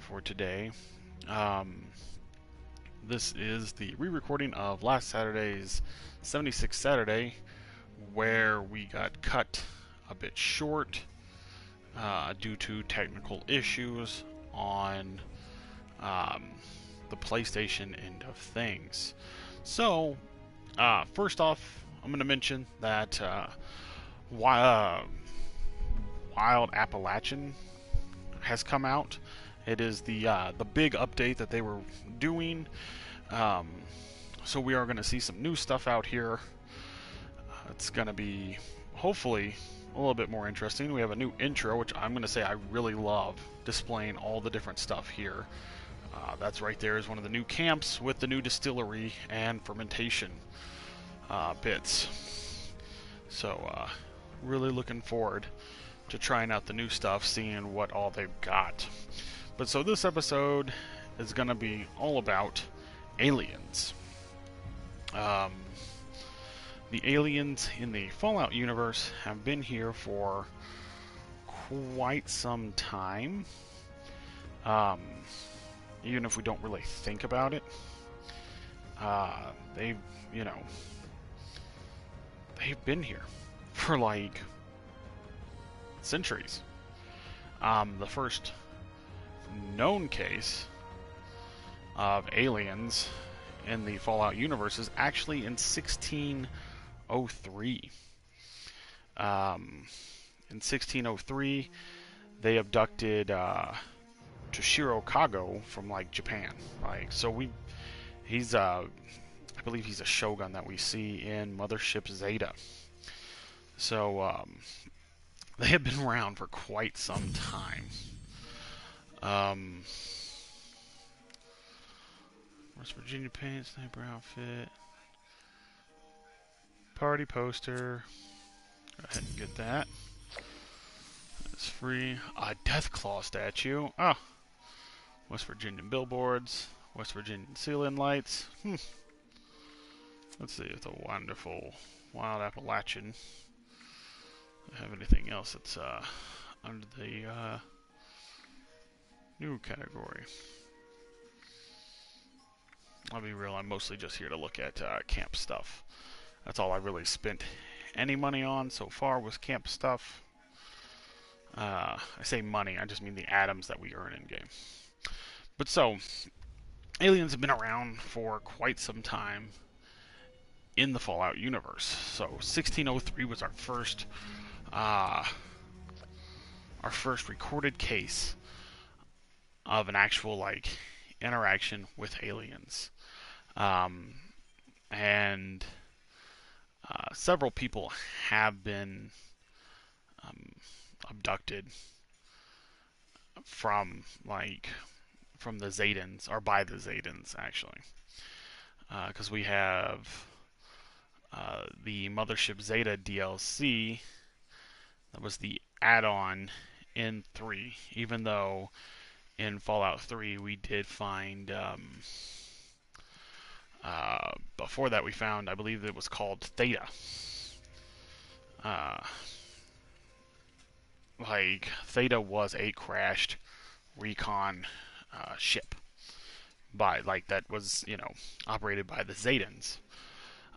for today. Um, this is the re-recording of last Saturday's 76 Saturday, where we got cut a bit short due to technical issues on um, the PlayStation end of things. So, first off, I'm going to mention that Wild Appalachian has come out. It is the big update that they were doing. So we are going to see some new stuff out here. It's going to be hopefully a little bit more interesting. We have a new intro, which I'm going to say I really love, displaying all the different stuff here. That's right there is one of the new camps with the new distillery and fermentation bits. So really looking forward to trying out the new stuff, seeing what all they've got. But so this episode is going to be all about aliens. The aliens in the Fallout universe have been here for quite some time. Even if we don't really think about it, they've been here for like centuries. The first known case of aliens in the Fallout universe is actually in 1603. In 1603, they abducted Toshiro Kago from like Japan. I believe he's a shogun that we see in Mothership Zeta. So they have been around for quite some time. West Virginia paint, sniper outfit, party poster. Go ahead and get that. It's free. A Deathclaw statue. Ah, West Virginian billboards, West Virginian ceiling lights. Let's see if the wonderful Wild Appalachian have anything else that's under the new category. I'll be real, I'm mostly just here to look at camp stuff. That's all I really spent any money on so far was camp stuff. I say money, I just mean the atoms that we earn in game. But so, aliens have been around for quite some time in the Fallout universe. So 1603 was our first recorded case of an actual interaction with aliens. And several people have been abducted from the Zetans, or by the Zetans actually, because we have the Mothership Zeta DLC. That was the add-on in 3, even though in Fallout 3 we did find before that we found, I believe it was called Theta. Theta was a crashed recon ship that was operated by the Zetans,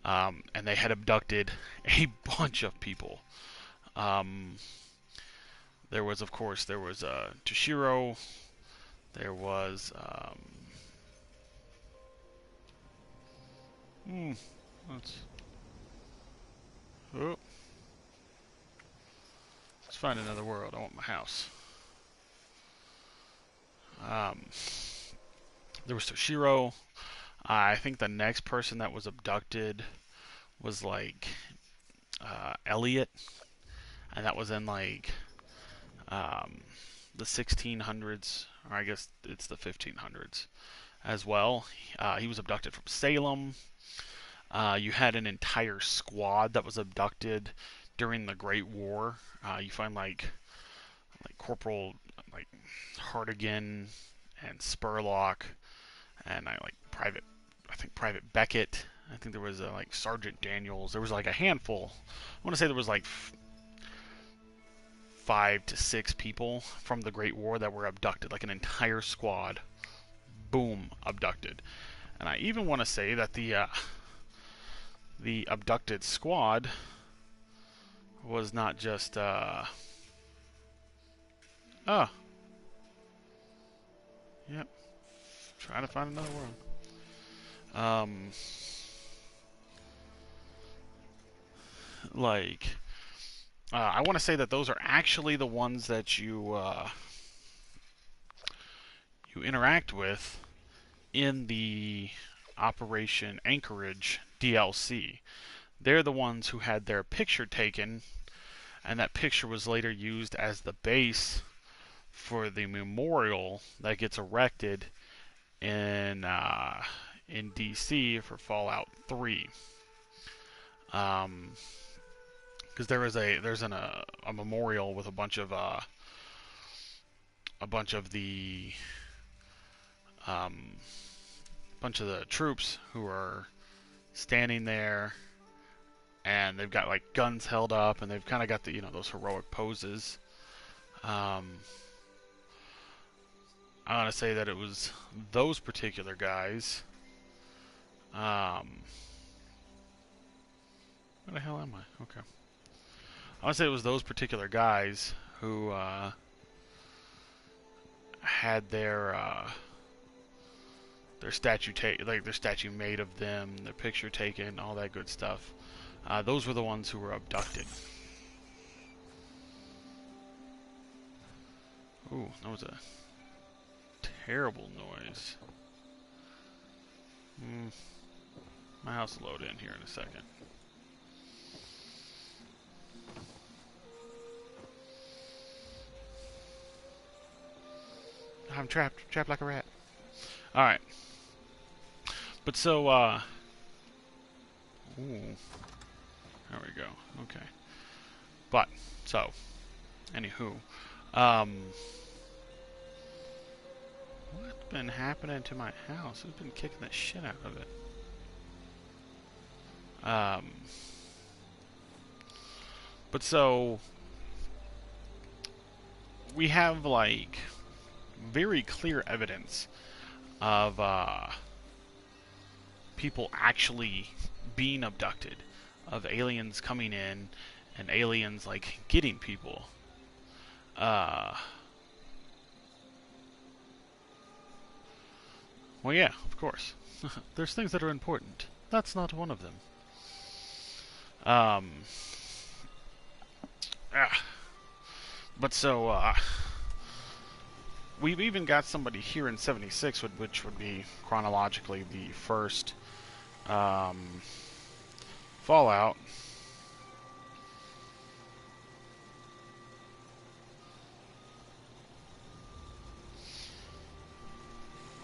and they had abducted a bunch of people. There was Toshiro. There was let's find another world. I want my house. There was Toshiro. I think the next person that was abducted was Elliot, and that was in the 1600s, or I guess it's the 1500s as well. He was abducted from Salem. You had an entire squad that was abducted during the Great War. You find Corporal Hartigan and Spurlock, and Private Beckett. I think there was Sergeant Daniels. There was a handful. I want to say there was 5 to 6 people from the Great War that were abducted, like an entire squad. Boom, abducted. And I even want to say that the abducted squad was not just yep, trying to find another world. I want to say that those are actually the ones that you interact with in the Operation Anchorage DLC. They're the ones who had their picture taken, and that picture was later used as the base for the memorial that gets erected in DC for Fallout 3. Because there's a memorial with a bunch of the troops who are standing there, and they've got like guns held up, and they've kind of got the those heroic poses. I want to say that it was those particular guys. Where the hell am I? Okay. I want to say it was those particular guys who had their statue their statue made of them, their picture taken, all that good stuff. Those were the ones who were abducted. Ooh, that was a terrible noise. My house will load in here in a second. I'm trapped like a rat. Alright. But so, ooh. There we go. Okay. But, so, anywho, what's been happening to my house? Who's been kicking the shit out of it? But so, we have, like, very clear evidence of people actually being abducted, of aliens coming in and aliens like getting people. Well, yeah, of course. There's things that are important. That's not one of them. But so, we've even got somebody here in 76, which would be chronologically the first Fallout.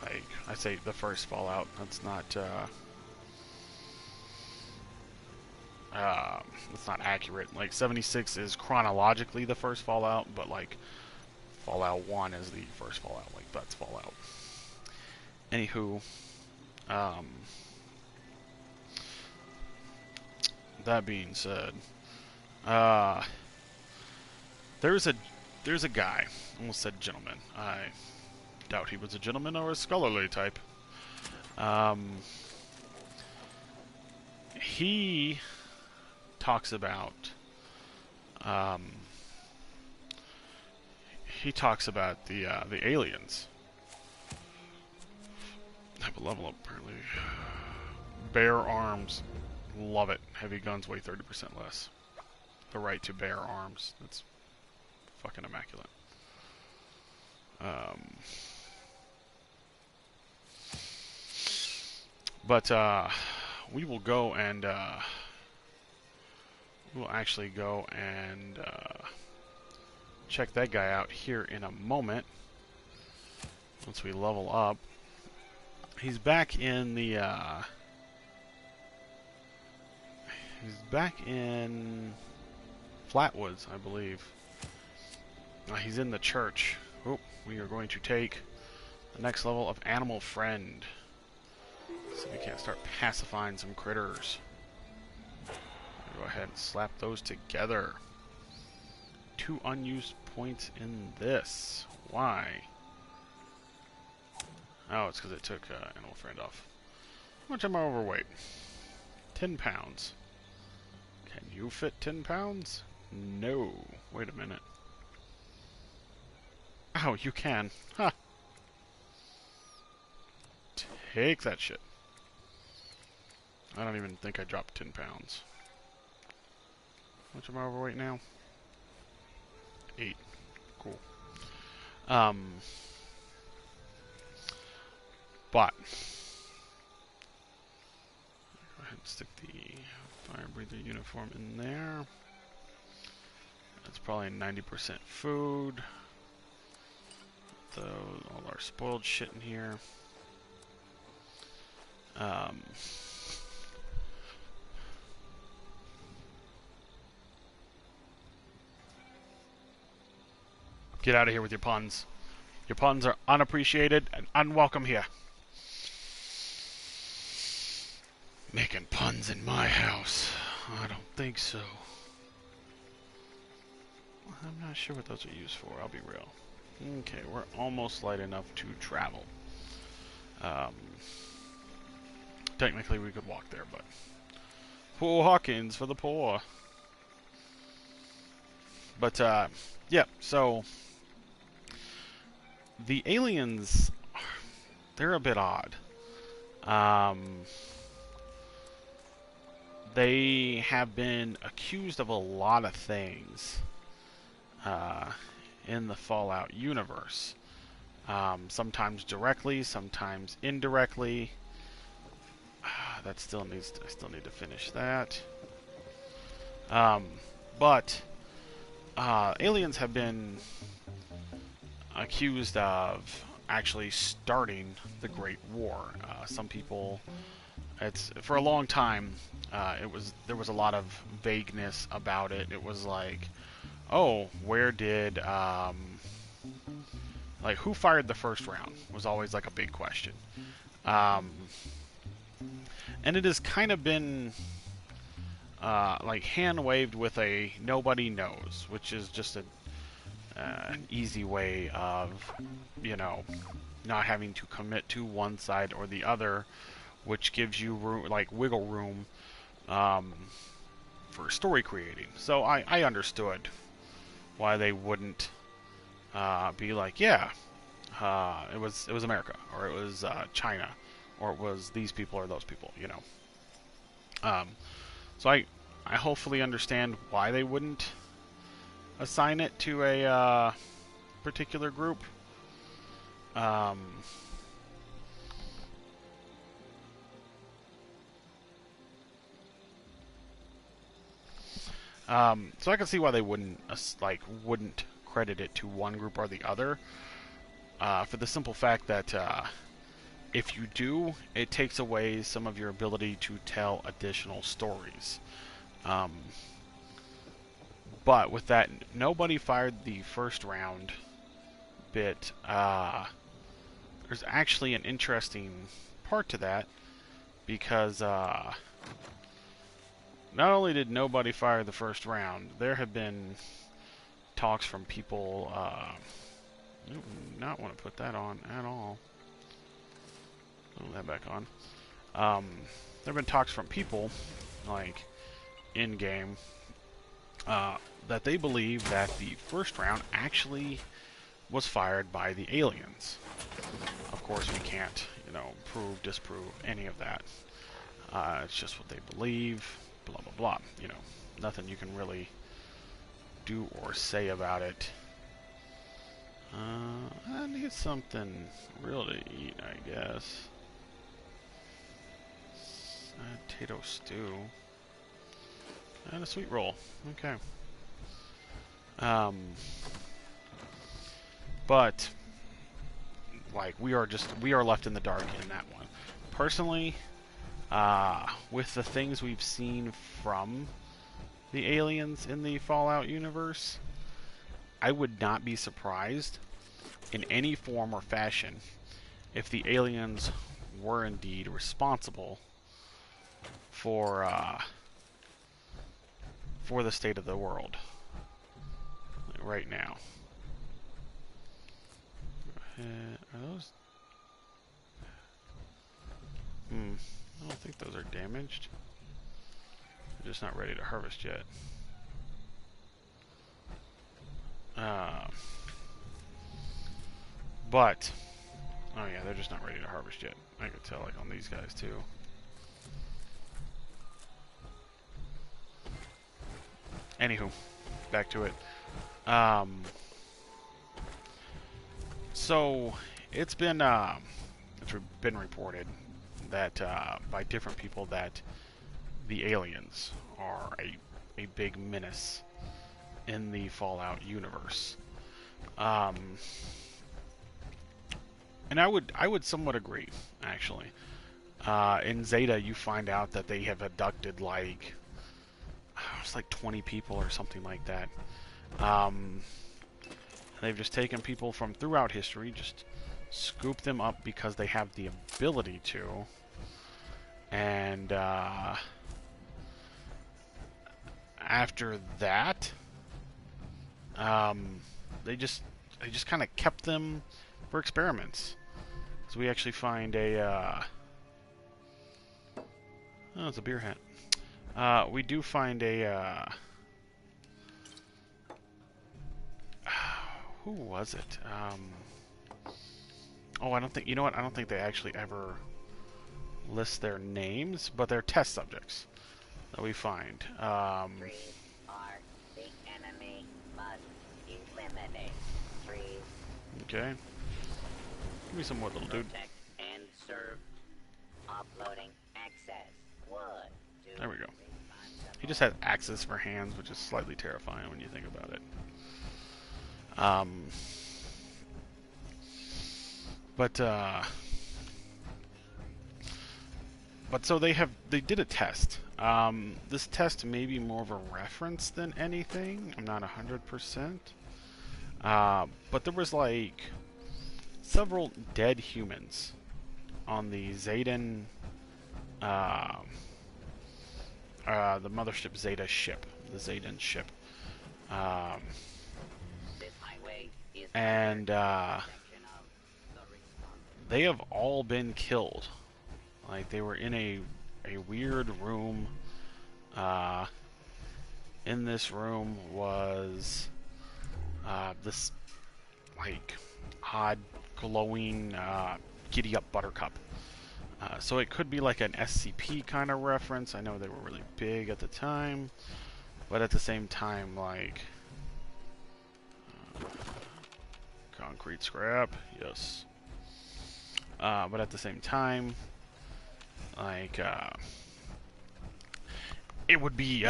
Like, I say the first Fallout. That's not accurate. Like, 76 is chronologically the first Fallout, but like Fallout 1 is the first Fallout. Like, that's Fallout. Anywho, that being said, there's a guy. Almost said gentleman. I doubt he was a gentleman or a scholarly type. He talks about the aliens. I have a level up apparently. Bear arms. Love it. Heavy guns weigh 30% less. The right to bear arms. That's fucking immaculate. But we will go and we'll actually go and check that guy out here in a moment. Once we level up, he's back in the he's back in Flatwoods, I believe. He's in the church. Oh, we are going to take the next level of Animal Friend. So we can start pacifying some critters. Go ahead and slap those together. 2 unused points in this. Why? Oh, it's because it took Animal Friend off. How much am I overweight? 10 pounds. Can you fit 10 pounds? No. Wait a minute. Oh, you can. Ha! Take that shit. I don't even think I dropped 10 pounds. How much am I overweight now? 8. Cool. But go ahead and stick the fire breather uniform in there. That's probably 90% food. All our spoiled shit in here. Get out of here with your puns. Your puns are unappreciated and unwelcome here. Making puns in my house. I don't think so. I'm not sure what those are used for, I'll be real. Okay, we're almost light enough to travel. Technically we could walk there, but... Poor Hawkins for the poor. But, yeah, so... The aliens, they're a bit odd. They have been accused of a lot of things in the Fallout universe. Sometimes directly, sometimes indirectly. That still needs to, I still need to finish that. But aliens have been accused of actually starting the Great War. Some people, for a long time, there was a lot of vagueness about it. It was like, oh, where did like who fired the first round was always like a big question. And it has kind of been like hand waved with a nobody knows, which is just an easy way of, you know, not having to commit to one side or the other, which gives you room, like wiggle room for story creating. So I understood why they wouldn't be like, yeah, it was America, or it was China, or it was these people or those people, you know. So I hopefully understand why they wouldn't assign it to a particular group. So I can see why they wouldn't credit it to one group or the other, for the simple fact that if you do, it takes away some of your ability to tell additional stories. But with that, nobody fired the first round bit. There's actually an interesting part to that, because not only did nobody fire the first round, there have been talks from people. I do not want to put that on at all. Put that back on. There have been talks from people, like in game, that they believe that the first round actually was fired by the aliens. Of course, we can't, you know, prove, disprove any of that. It's just what they believe. Blah blah blah. You know, nothing you can really do or say about it. I need something real to eat, I guess. Potato stew and a sweet roll. Okay. But like we are left in the dark in that one. Personally, with the things we've seen from the aliens in the Fallout universe, I would not be surprised in any form or fashion if the aliens were indeed responsible for the state of the world. right now. Are those... I don't think those are damaged. They're just not ready to harvest yet. But... Oh yeah, they're just not ready to harvest yet. I could tell, like, on these guys, too. Anywho, back to it. So, it's been reported that, by different people, that the aliens are a big menace in the Fallout universe. And I would somewhat agree, actually. In Zeta, you find out that they have abducted, like, it's like 20 people or something like that. They've just taken people from throughout history, just scoop them up because they have the ability to, and after that, they just kind of kept them for experiments. So we actually find a oh, it's a beer hat. We do find a who was it? Oh, I don't think, you know what? I don't think they actually ever list their names, but they're test subjects that we find. Trees are the enemy, must eliminate trees. Okay. Give me some wood, little dude. Protect and serve. Uploading excess wood. There we go. He just has axes for hands, which is slightly terrifying when you think about it. But so they did a test. This test may be more of a reference than anything. I'm not 100%. But there was like several dead humans on the Zayden, the mothership Zeta ship, the Zayden ship. And they have all been killed. Like, they were in a weird room. In this room was this, like, odd, glowing, giddy-up buttercup. So it could be like an SCP kind of reference. I know they were really big at the time. But at the same time, like... concrete scrap, yes. But at the same time, like, it would be,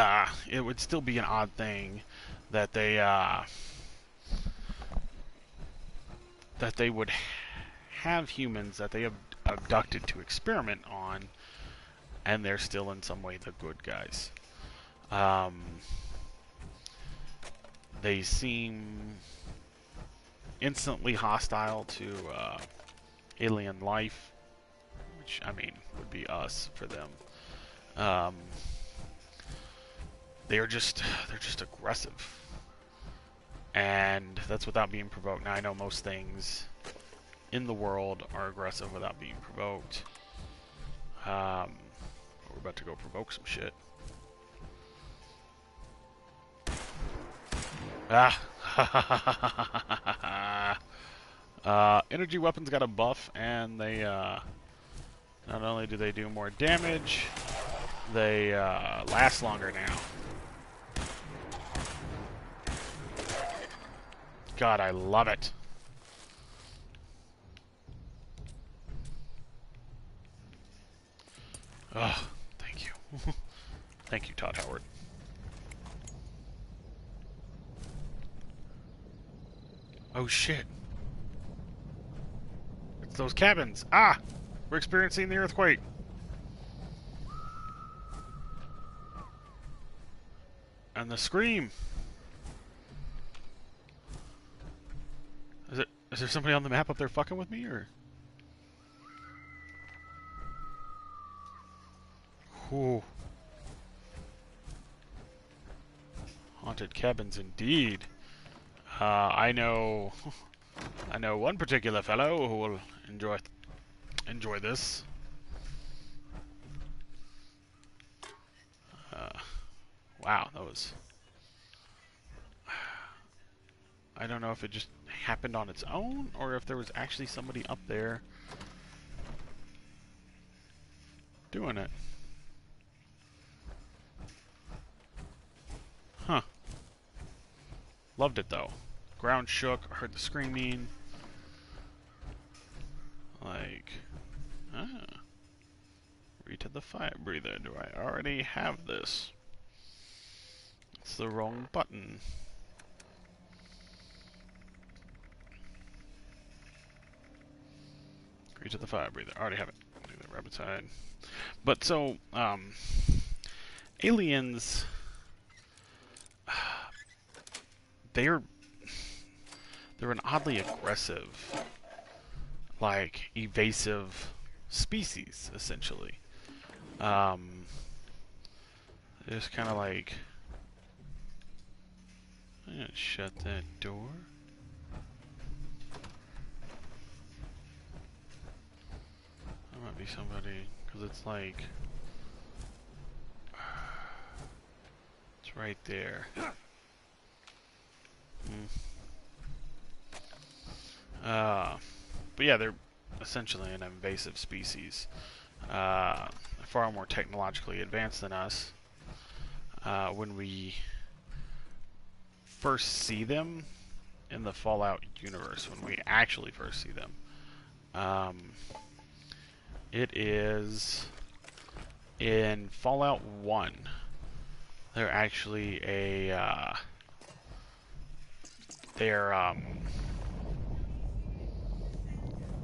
it would still be an odd thing that they would have humans that they have abducted to experiment on, and they're still in some way the good guys. They seem instantly hostile to alien life, which, I mean, would be us for them. They're just aggressive, and that's without being provoked. Now, I know most things in the world are aggressive without being provoked. We're about to go provoke some shit. Energy weapons got a buff, and they, not only do they do more damage, they, last longer now. God, I love it. Oh, thank you. Thank you, Todd Howard. Oh, shit. It's those cabins. Ah! We're experiencing the earthquake. And the scream. Is there somebody on the map up there fucking with me, or? Whew. Haunted cabins indeed. I know one particular fellow who will enjoy this. Wow, that was. I don't know if it just happened on its own or if there was actually somebody up there doing it. Huh. Loved it though. Ground shook, heard the screaming. Like, read to the fire breather. Do I already have this? It's the wrong button. Agree to the fire breather. Already have it. Do the rabbit's hide. But so, aliens, they're an oddly aggressive, like evasive species, essentially. Just kind of like, I'm gonna shut that door. There might be somebody, because it's like, it's right there. But yeah, they're essentially an invasive species. Far more technologically advanced than us. When we first see them in the Fallout universe, when we actually first see them, it is in Fallout 1. They're actually a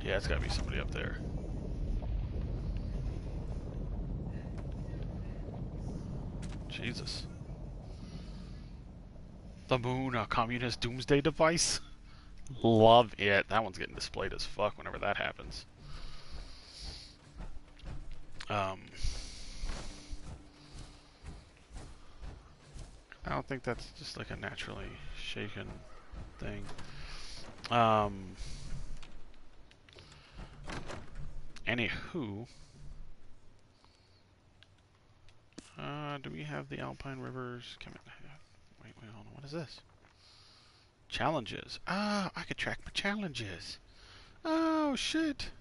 yeah, it's gotta be somebody up there. Jesus. The moon, a communist doomsday device? Love it. That one's getting displayed as fuck whenever that happens. I don't think that's just like a naturally shaken thing. Anywho, do we have the Alpine Rivers? Wait, hold on. What is this? Challenges. Ah, I could track my challenges. Oh, shit.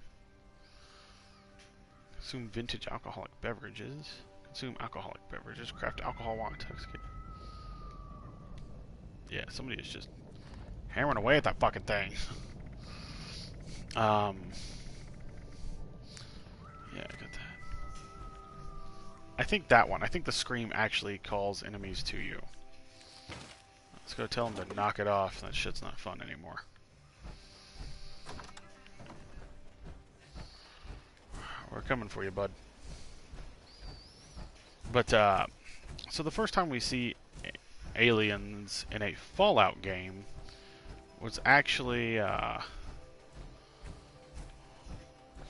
Consume vintage alcoholic beverages. Consume alcoholic beverages. Craft alcohol while intoxicated. Yeah, somebody is just hammering away at that fucking thing. Yeah, I got that. I think that one. I think the scream actually calls enemies to you. Let's go tell them to knock it off. That shit's not fun anymore. We're coming for you, bud. But, so the first time we see aliens in a Fallout game was actually,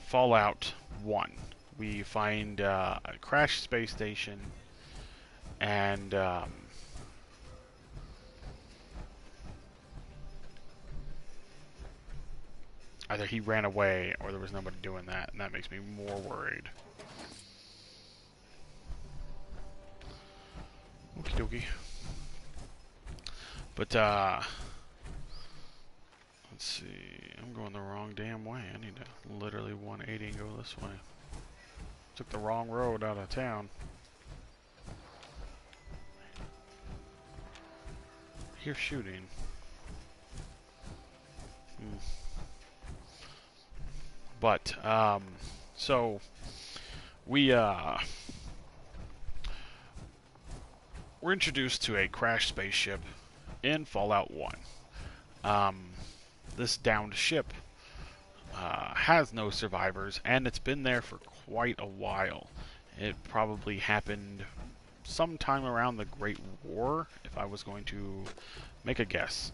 Fallout 1. We find, a crashed space station, and, either he ran away or there was nobody doing that, and that makes me more worried. Okie dokie. But, let's see. I'm going the wrong damn way. I need to literally 180 and go this way. Took the wrong road out of town. Hear shooting. But, so, we're introduced to a crashed spaceship in Fallout 1. This downed ship has no survivors, and it's been there for quite a while. It probably happened sometime around the Great War, if I was going to make a guess,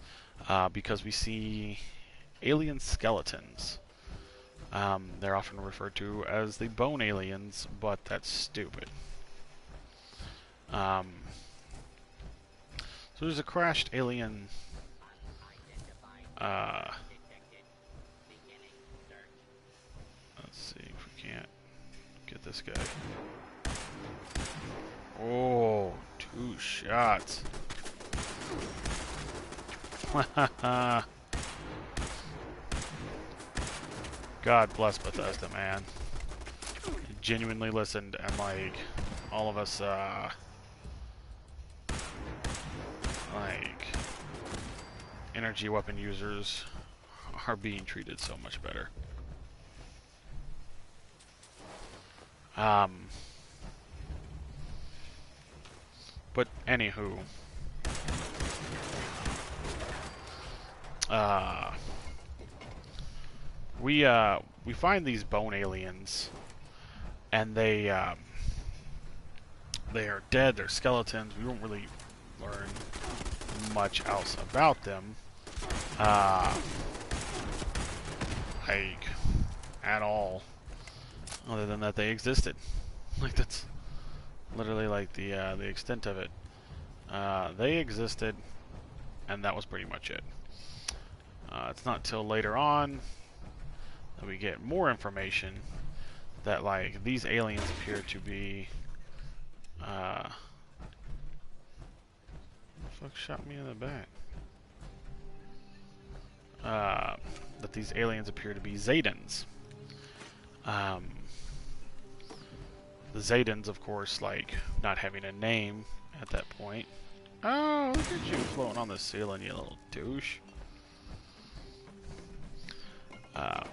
because we see alien skeletons. They're often referred to as the bone aliens, but that's stupid. So there's a crashed alien Detected. Beginning search. Let's see if we can't get this guy. Oh, 2 shots. God bless Bethesda, man. Genuinely listened, and like all of us, like energy weapon users are being treated so much better. But anywho, we find these bone aliens, and they are dead. They're skeletons. We don't really learn much else about them, like at all, other than that they existed. Like that's literally like the extent of it. They existed, and that was pretty much it. It's not till later on that we get more information that like these aliens appear to be the fuck shot me in the back. That these aliens appear to be Zedans. The Zedans, of course, like not having a name at that point. Oh, look at you floating on the ceiling, you little douche. But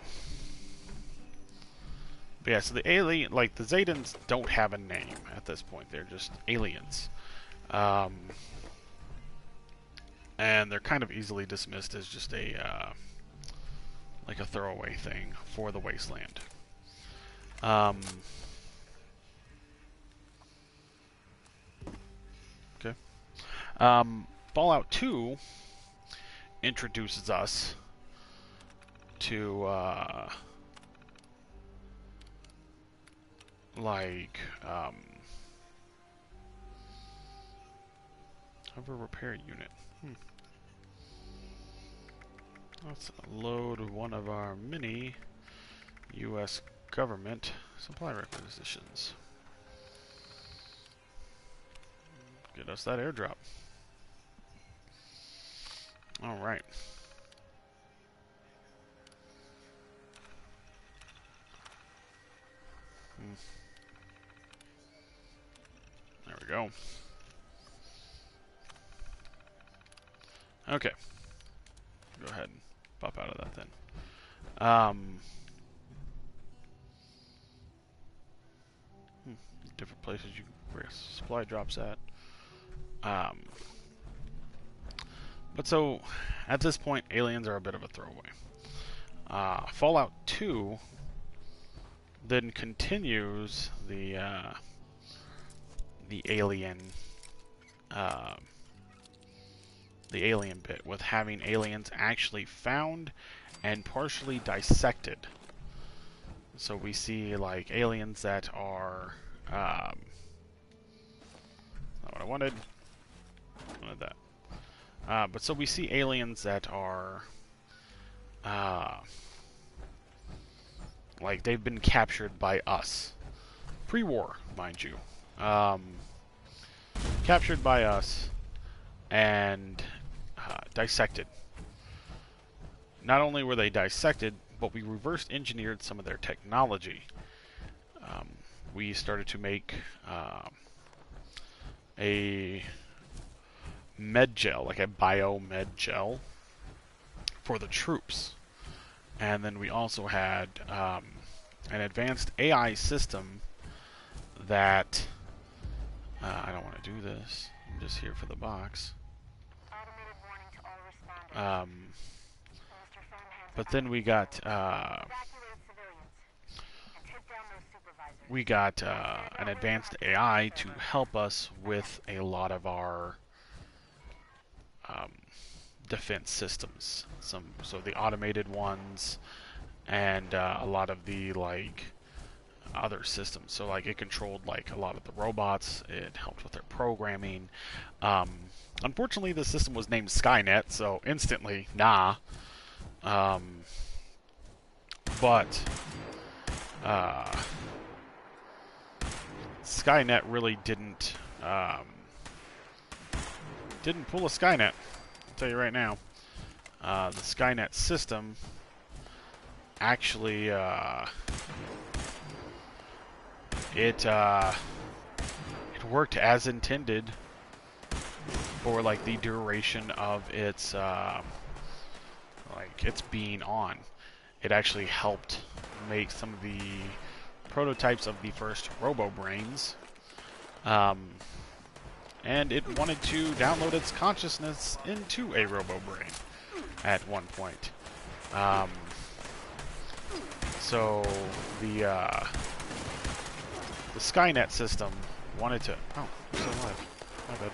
yeah, so the alien, like the Zedans, don't have a name at this point. They're just aliens, and they're kind of easily dismissed as just a like a throwaway thing for the wasteland. Okay. Fallout 2 introduces us to like have a repair unit. Let's load one of our mini U.S. government supply requisitions. Get us that airdrop. All right. There we go. Okay. Go ahead and pop out of that then. Different places you where supply drops at. But so, at this point, aliens are a bit of a throwaway. Fallout 2 then continues the alien bit with having aliens actually found and partially dissected. So we see like aliens that are not what I wanted. I wanted that. But so we see aliens that are like they've been captured by us. Pre-war, mind you. Captured by us and dissected. Not only were they dissected, but we reverse engineered some of their technology. We started to make a med gel, like a biomed gel, for the troops. And then we also had an advanced AI system that I don't want to do this. I'm just here for the box. But then we got an advanced AI to help us with a lot of our defense systems. So the automated ones and a lot of the like other systems. So like it controlled like a lot of the robots. It helped with their programming. Unfortunately, the system was named Skynet, so instantly, nah. But Skynet really didn't pull a Skynet. I'll tell you right now. The Skynet system actually it worked as intended for like the duration of its its being on. It actually helped make some of the prototypes of the first RoboBrains, and it wanted to download its consciousness into a RoboBrain at one point. So the Skynet system wanted to. Oh, I'm still alive. My bad.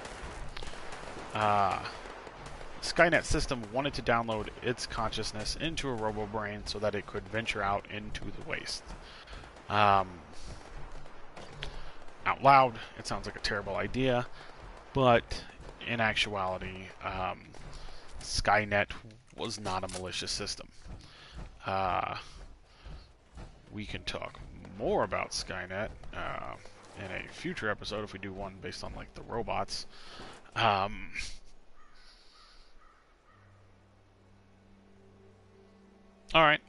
Skynet system wanted to download its consciousness into a RoboBrain so that it could venture out into the waste. Out loud, it sounds like a terrible idea, but in actuality, Skynet was not a malicious system. We can talk more about Skynet in a future episode if we do one based on like the robots. Alright.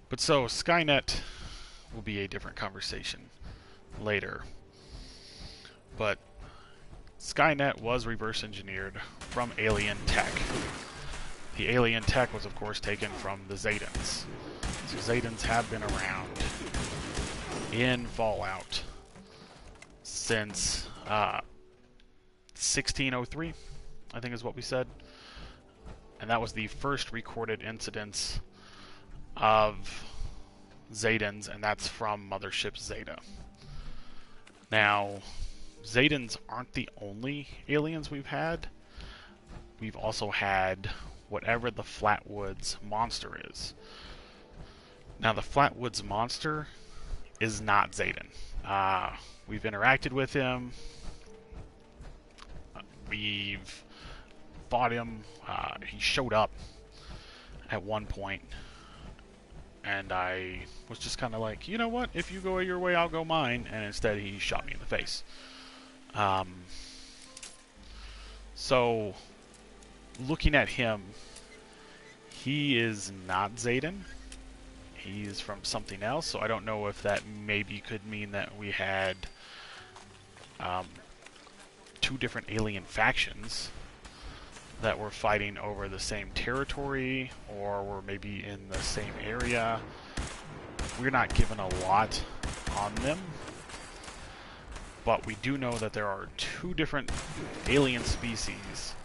But so, Skynet will be a different conversation later. But Skynet was reverse engineered from alien tech. The alien tech was, of course, taken from the Zetans. So Zetans have been around in Fallout since 1603, I think is what we said. And that was the first recorded incidence of Zetans, and that's from Mothership Zeta. Now, Zetans aren't the only aliens we've had. We've also had whatever the Flatwoods monster is. Now, the Flatwoods monster is not Zetan. We've interacted with him. We've fought him. He showed up at one point, and I was just kind of like, you know what? If you go your way, I'll go mine. And instead, he shot me in the face. So, looking at him, he is not Zetan. He's from something else. So I don't know if that maybe could mean that we had two different alien factions that were fighting over the same territory, or were maybe in the same area. We're not given a lot on them, but we do know that there are two different alien species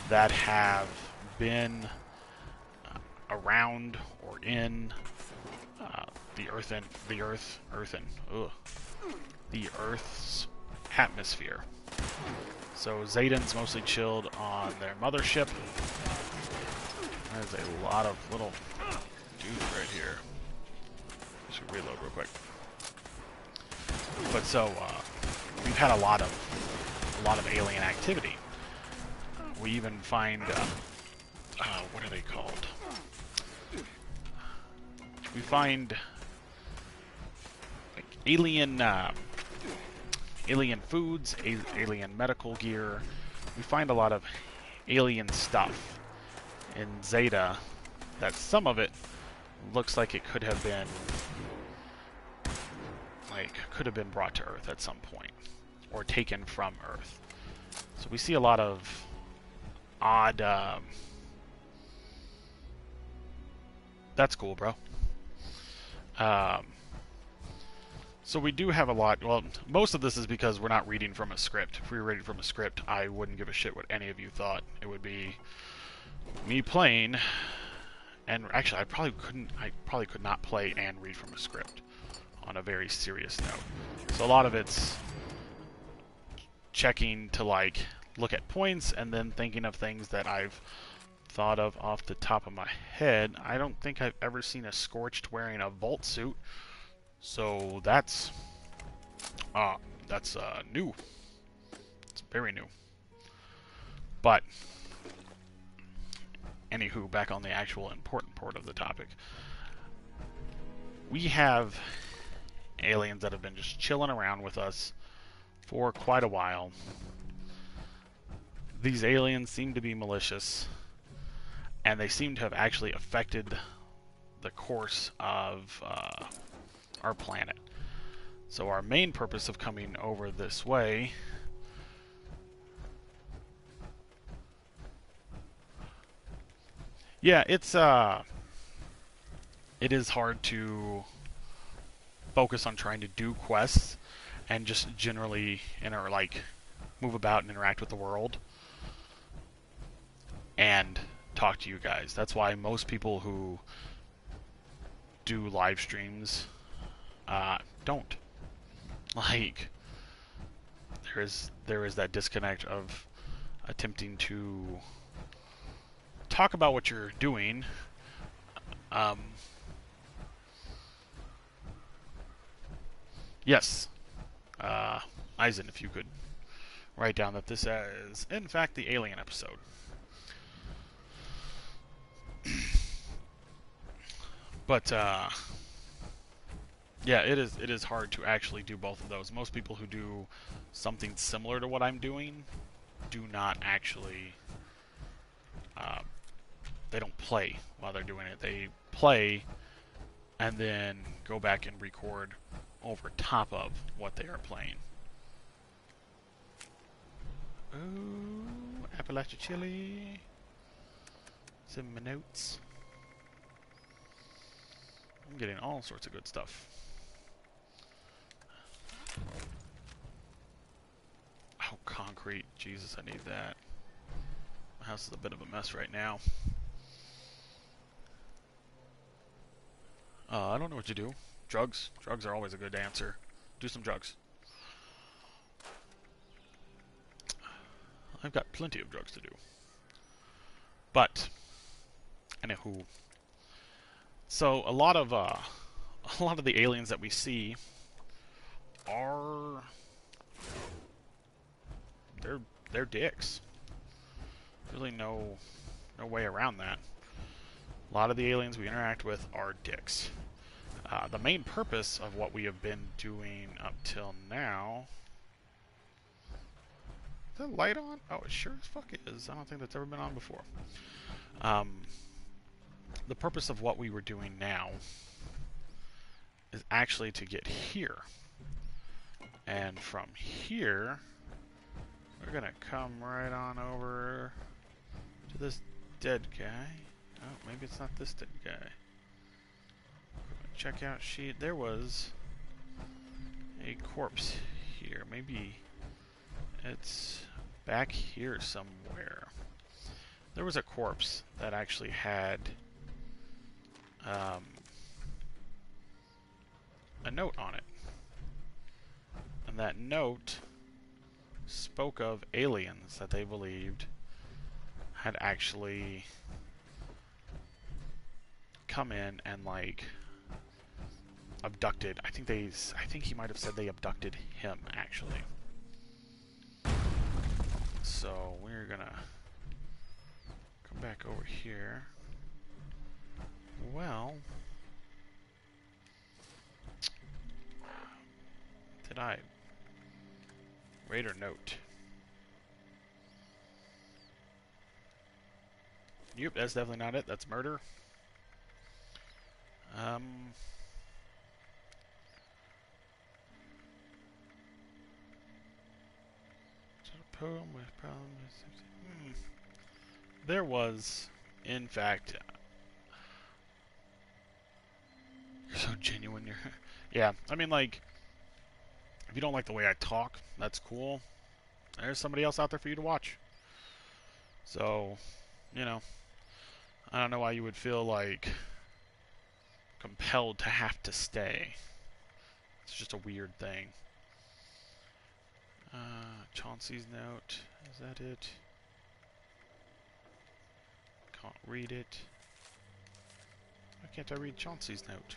that have been around or in the Earth's atmosphere. So Zetans mostly chilled on their mothership. There's a lot of little dudes right here. I should reload real quick. But so we've had a lot of alien activity. We even find what are they called? We find like alien foods, alien medical gear. We find a lot of alien stuff in Zeta that some of it looks like it could have been brought to Earth at some point or taken from Earth. So we see a lot of odd that's cool, bro. So we do have a lot. Well, most of this is because we're not reading from a script. If we were reading from a script, I wouldn't give a shit what any of you thought. It would be me playing, and actually, I probably could not play and read from a script on a very serious note. So a lot of it's checking to like look at points and then thinking of things that I've thought of off the top of my head. I don't think I've ever seen a Scorched wearing a Volt suit. So that's new. It's very new. But Anywho, back on the actual important part of the topic. We have aliens that have been just chilling around with us for quite a while. These aliens seem to be malicious, and they seem to have actually affected the course of our planet. So our main purpose of coming over this way yeah, it is hard to focus on trying to do quests and just generally move about and interact with the world and talk to you guys. That's why most people who do live streams don't. Like, there is that disconnect of attempting to talk about what you're doing. Yes, Eisen, if you could write down that this is, in fact, the Alien episode. But yeah, it is hard to actually do both of those. Most people who do something similar to what I'm doing do not actually. They don't play while they're doing it. They play and then go back and record over top of what they are playing. Ooh, Appalachia chili. Some of my notes. I'm getting all sorts of good stuff. Oh, concrete. Jesus, I need that. My house is a bit of a mess right now. I don't know what you do. Drugs. Drugs are always a good answer. Do some drugs. I've got plenty of drugs to do. But, anywho. So a lot of the aliens that we see are they're dicks. Really no way around that. A lot of the aliens we interact with are dicks. The main purpose of what we have been doing up till now... Is that light on? Oh, it sure as fuck is. I don't think that's ever been on before. The purpose of what we were doing now is actually to get here. And from here, we're going to come right on over to this dead guy. Oh, maybe it's not this dead guy. Checkout sheet. There was a corpse here. Maybe it's back here somewhere. There was a corpse that actually had a note on it. And that note spoke of aliens that they believed had actually come in and like abducted. I think he might have said they abducted him actually. So we're gonna come back over here. Well, did I Raider note? Yep, that's definitely not it. That's murder. Poem with problems. There was, in fact, you're so genuine. Yeah. I mean, like, if you don't like the way I talk, that's cool. There's somebody else out there for you to watch. So, you know, I don't know why you would feel like compelled to have to stay. It's just a weird thing. Chauncey's note. Is that it? Can't read it. Why can't I read Chauncey's note?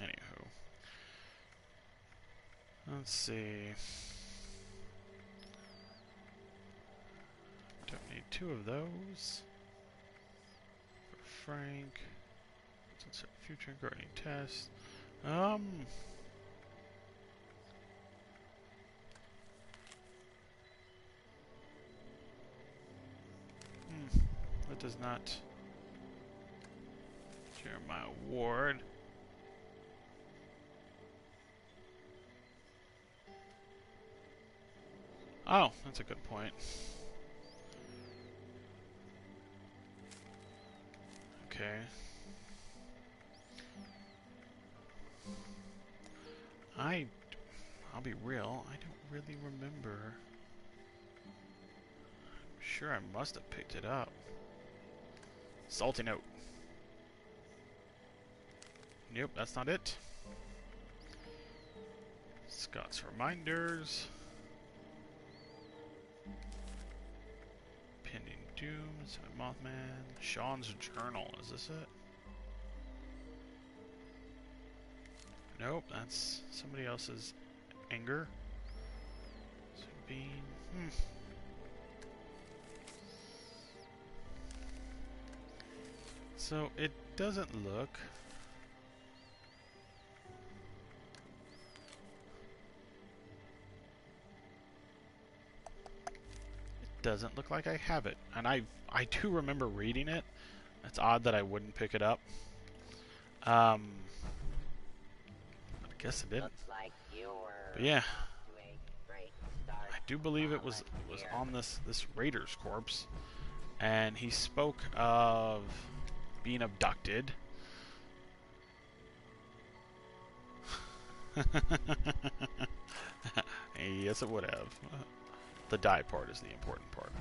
Anywho. Let's see. Don't need two of those. Frank. Sunset Future Guardian Test. That does not. Jeremiah Ward. Oh, that's a good point. Okay. I'll be real, I don't really remember. I'm sure I must have picked it up. Salty note. Nope, that's not it. Scott's reminders. Pending Doom, Seven Mothman. Sean's journal, is this it? Nope, that's somebody else's anger. Bean. So it doesn't look. It doesn't look like I have it, and I do remember reading it. It's odd that I wouldn't pick it up. I guess it didn't. But yeah, I do believe it was on this Raiders corpse, and he spoke of being abducted. Yes, it would have. The die part is the important part.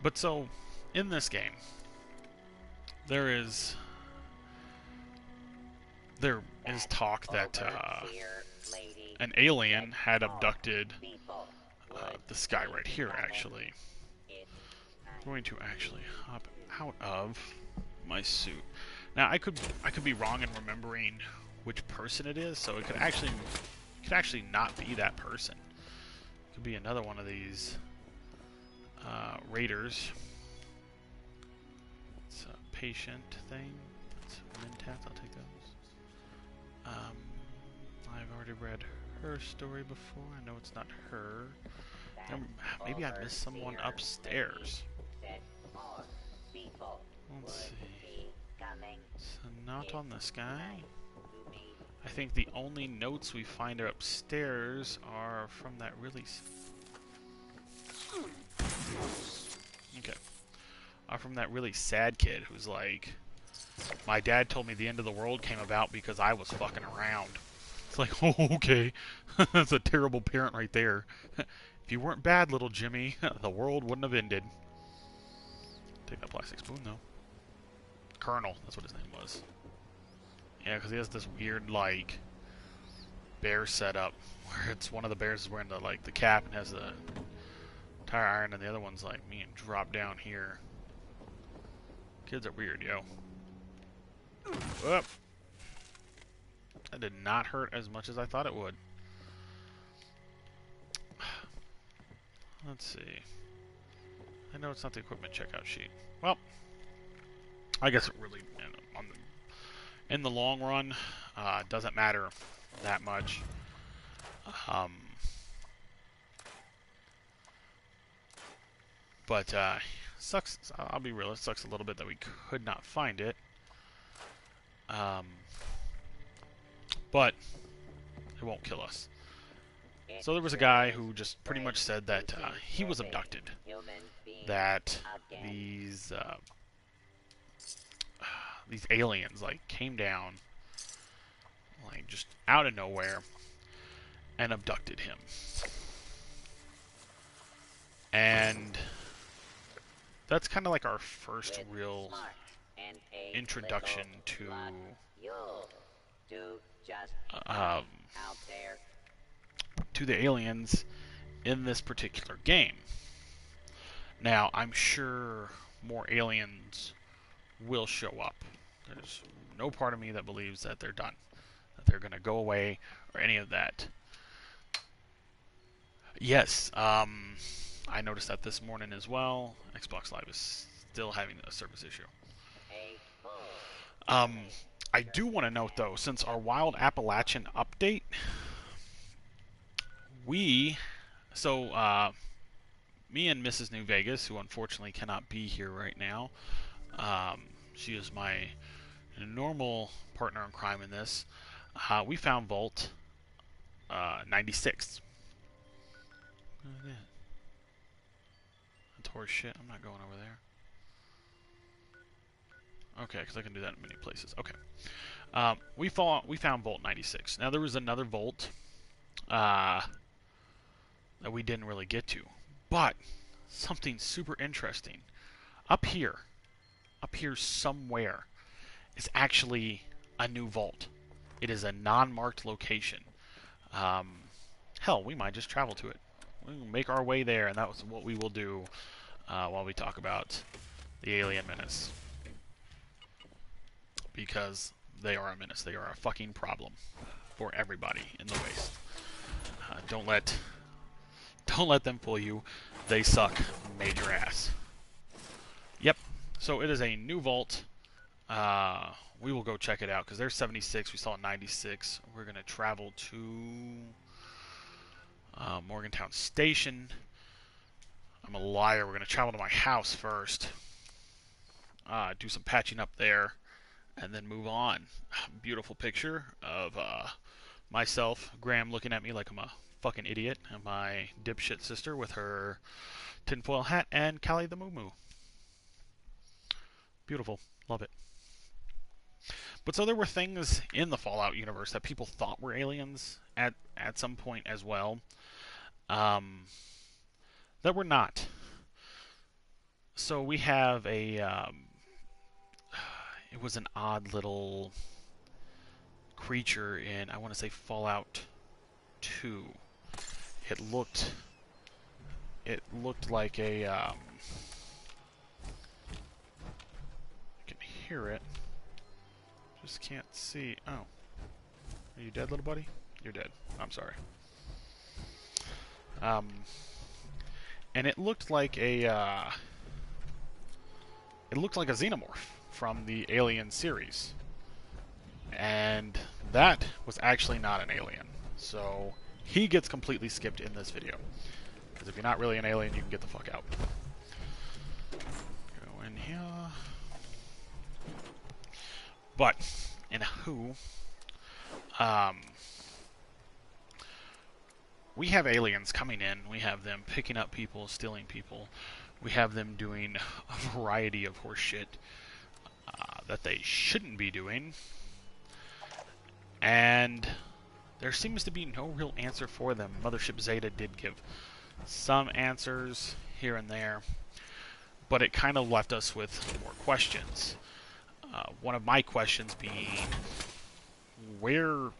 But so in this game, there is talk that an alien had abducted this guy right here. Actually, I'm going to actually hop out of my suit. Now I could be wrong in remembering which person it is, so it could actually not be that person. It could be another one of these raiders. It's a patient thing. It's Mentat. I'll take those. I've already read her story before. I know it's not her. Maybe I missed someone upstairs. Let's see. So not on this guy. I think the only notes we find upstairs are from that really... Okay. Are from that really sad kid who's like, my dad told me the end of the world came about because I was fucking around. It's like, oh, okay. That's a terrible parent right there. If you weren't bad, little Jimmy, the world wouldn't have ended. Take that plastic spoon, though. Colonel, that's what his name was. Yeah, because he has this weird, like, bear setup where it's one of the bears is wearing the cap and has the tire iron, and the other one's like me and drop down here. Kids are weird, yo. Whoop. That did not hurt as much as I thought it would. Let's see. I know it's not the equipment checkout sheet. Well, I guess it really, in the long run, doesn't matter that much. But sucks. I'll be real. It sucks a little bit that we could not find it. But it won't kill us. So there was a guy who just pretty much said that he was abducted. That these aliens came down just out of nowhere and abducted him. And that's kind of like our first real introduction to the aliens in this particular game. Now, I'm sure more aliens will show up. There's no part of me that believes that they're done, that they're going to go away, or any of that. Yes, I noticed that this morning as well. Xbox Live is still having a service issue. Um, I do want to note though, since our Wild Appalachian update, we so me and Mrs. New Vegas, who unfortunately cannot be here right now, she is my normal partner in crime in this. We found Vault 96. Yeah, that's horse shit. I'm not going over there. Okay, because I can do that in many places. Okay. We found Vault 96. Now, there was another Vault that we didn't really get to. But, something super interesting. Up here somewhere, is actually a new Vault. It is a non-marked location. Um, hell, we might just travel to it. We'll make our way there, and that's what we will do while we talk about the Alien Menace. Because they are a menace. They are a fucking problem for everybody in the waste. Don't let them fool you. They suck major ass. Yep. So it is a new vault. We will go check it out because there's 76. We saw 96. We're gonna travel to Morgantown Station. I'm a liar. We're gonna travel to my house first. Do some patching up there, and then move on. Beautiful picture of myself, Graham looking at me like I'm a fucking idiot, and my dipshit sister with her tinfoil hat, and Callie the Moo Moo. Beautiful. Love it. But so there were things in the Fallout universe that people thought were aliens at some point as well, that were not. So we have a it was an odd little creature in, I want to say, Fallout 2. It looked like a I can hear it, just can't see. Oh, are you dead, little buddy? You're dead. I'm sorry. And it looked like a xenomorph from the Alien series, and that was actually not an alien. So he gets completely skipped in this video, because if you're not really an alien, you can get the fuck out. Go in here. But in Who, we have aliens coming in. We have them picking up people, stealing people. We have them doing a variety of horse shit that they shouldn't be doing. And there seems to be no real answer for them. Mothership Zeta did give some answers here and there, but it kind of left us with more questions. One of my questions being, where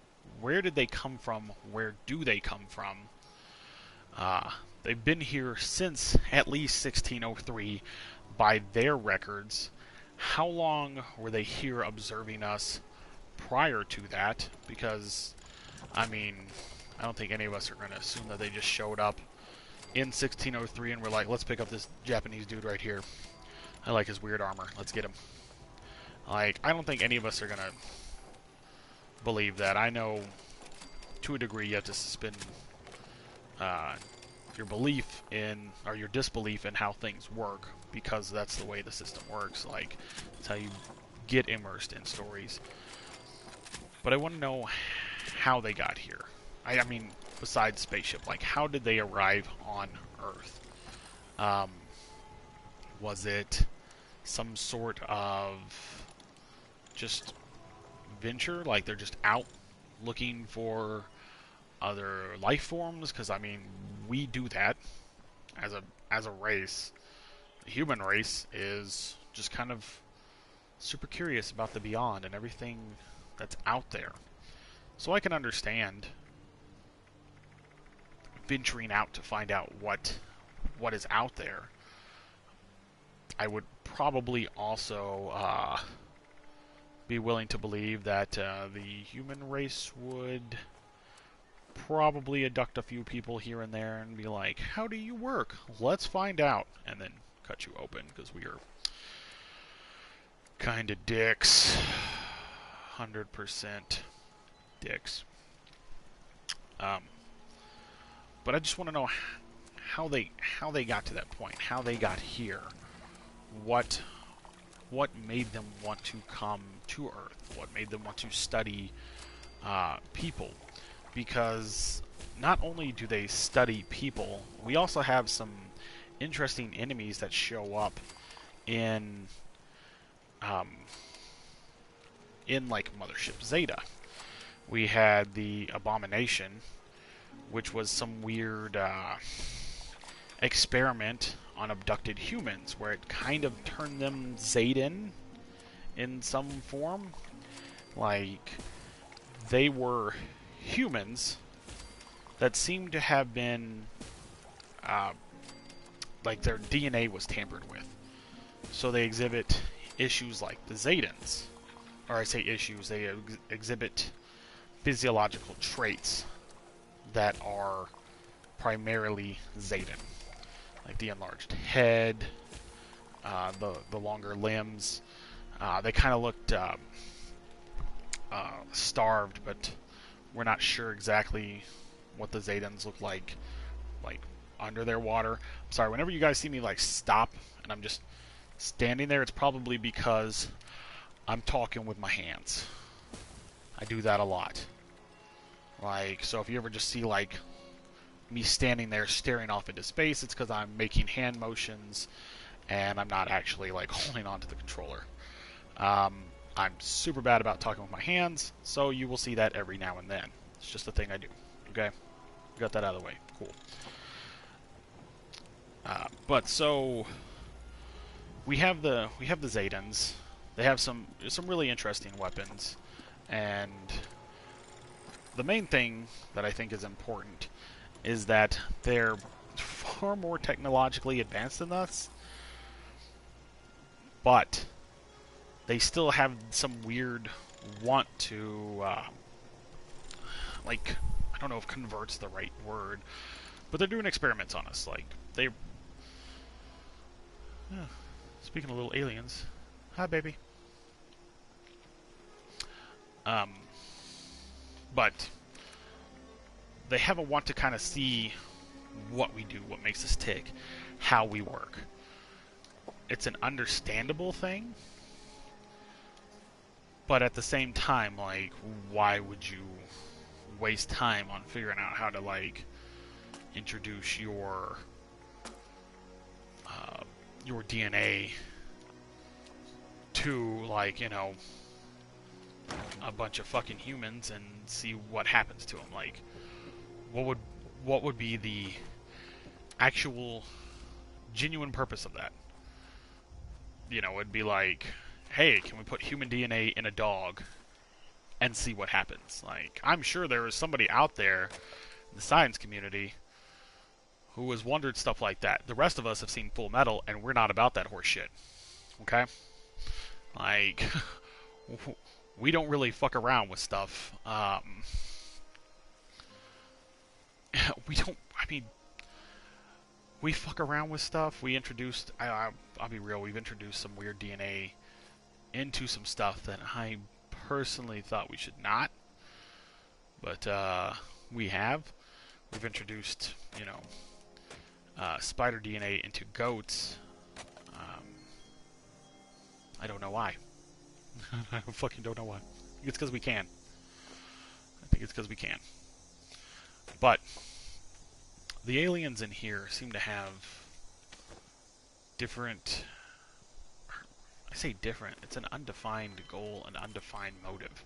did they come from? Where do they come from? They've been here since at least 1603 by their records. How long were they here observing us prior to that? Because, I mean, I don't think any of us are going to assume that they just showed up in 1603 and were like, let's pick up this Japanese dude right here. I like his weird armor. Let's get him. Like, I don't think any of us are going to believe that. I know, to a degree, you have to suspend your belief in, or your disbelief in how things work, because that's the way the system works. Like, it's how you get immersed in stories. But I want to know how they got here. I mean, besides spaceship, like, how did they arrive on Earth? Was it some sort of just venture, like they're just out looking for other life forms? Because, I mean, we do that as a race. The human race is just kind of super curious about the beyond and everything that's out there. So I can understand venturing out to find out what is out there. I would probably also be willing to believe that the human race would probably abduct a few people here and there and be like, how do you work? Let's find out. And then cut you open, because we are kind of dicks. 100% dicks. But I just want to know how they got to that point, how they got here, what made them want to come to Earth, what made them want to study people, because not only do they study people, we also have some interesting enemies that show up in like Mothership Zeta. We had the Abomination, which was some weird experiment on abducted humans, where it kind of turned them Zetan in some form. Like, they were humans that seemed to have been, like, their DNA was tampered with. So they exhibit issues like the Zetans. Or I say issues, they exhibit physiological traits that are primarily Zetan. Like the enlarged head, the longer limbs. They kind of looked starved, but we're not sure exactly what the Zetans look like under their water. I'm sorry, whenever you guys see me like stop and I'm just standing there, it's probably because I'm talking with my hands. I do that a lot. Like, so if you ever just see like me standing there staring off into space, it's because I'm making hand motions and I'm not actually like holding onto the controller. I'm super bad about talking with my hands, so you will see that every now and then. It's just a thing I do. Okay, got that out of the way. Cool. But so we have the Zetans. They have some really interesting weapons, and the main thing that I think is important is that they're far more technologically advanced than us, but they still have some weird want to, like, I don't know if convert's the right word, but they're doing experiments on us. Like, they... speaking of little aliens. Hi, baby. But they have a want to kind of see what we do, what makes us tick, how we work. It's an understandable thing, but at the same time, like, why would you waste time on figuring out how to, like, introduce your DNA to, like, you know, a bunch of fucking humans and see what happens to them? Like, what would be the actual genuine purpose of that? You know, it'd be like, hey, can we put human DNA in a dog and see what happens? Like, I'm sure there is somebody out there in the science community who has wondered stuff like that. The rest of us have seen Full Metal, and we're not about that horse shit. Okay? Like, we don't really fuck around with stuff. We don't, I mean, we fuck around with stuff. We introduced, I'll be real, we've introduced some weird DNA into some stuff that I personally thought we should not. But, we have. We've introduced, you know, spider DNA into goats. I don't know why. I fucking don't know why. I think it's because we can. But the aliens in here seem to have different... I say different. It's an undefined goal, an undefined motive.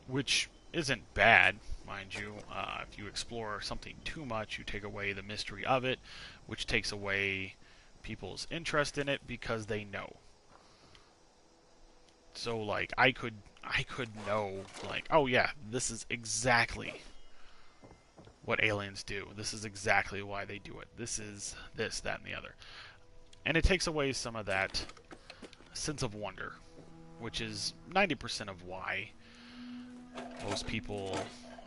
Which isn't bad, mind you. If you explore something too much, you take away the mystery of it, which takes away people's interest in it because they know. So, like, I could know, like, oh yeah, this is exactly what aliens do. This is exactly why they do it. This is this, that, and the other. And it takes away some of that sense of wonder, which is 90% of why most people,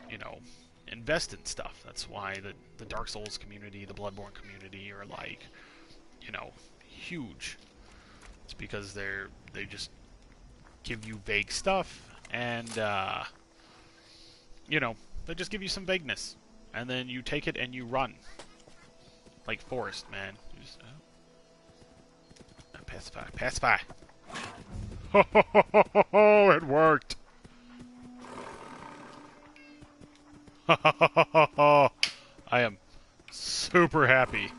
you know, invest in stuff. That's why the Dark Souls community, the Bloodborne community are like, you know, huge. It's because they just give you vague stuff, and you know, they just give you some vagueness, and then you take it and you run like Forrest, man. You just, pacify, pacify. Oh, it worked. I am super happy.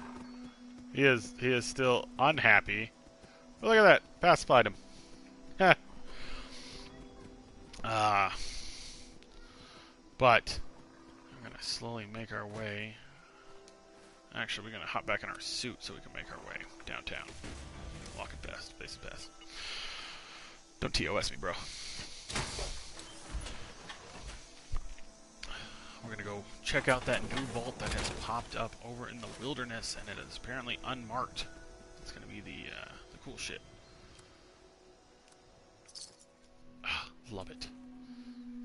He is still unhappy. But look at that, pacified him. But we're gonna slowly make our way. Actually, we're gonna hop back in our suit so we can make our way downtown. Walk it fast, face it fast. Don't TOS me, bro. We're gonna go check out that new vault that has popped up over in the wilderness, and it is apparently unmarked. It's gonna be the cool shit. Love it.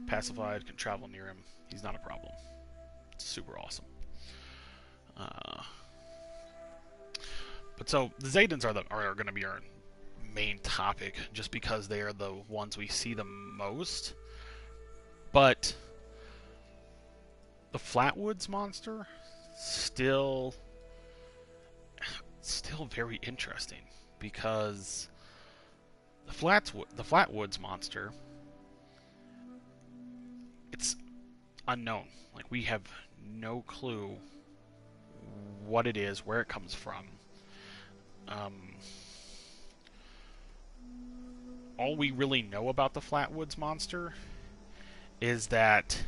Pacified, can travel near him. He's not a problem. It's super awesome. But so the Zaydens are going to be our main topic, just because they are the ones we see the most. But the Flatwoods monster still very interesting, because the Flatwoods monster, it's unknown. Like, we have no clue what it is, where it comes from. All we really know about the Flatwoods monster is that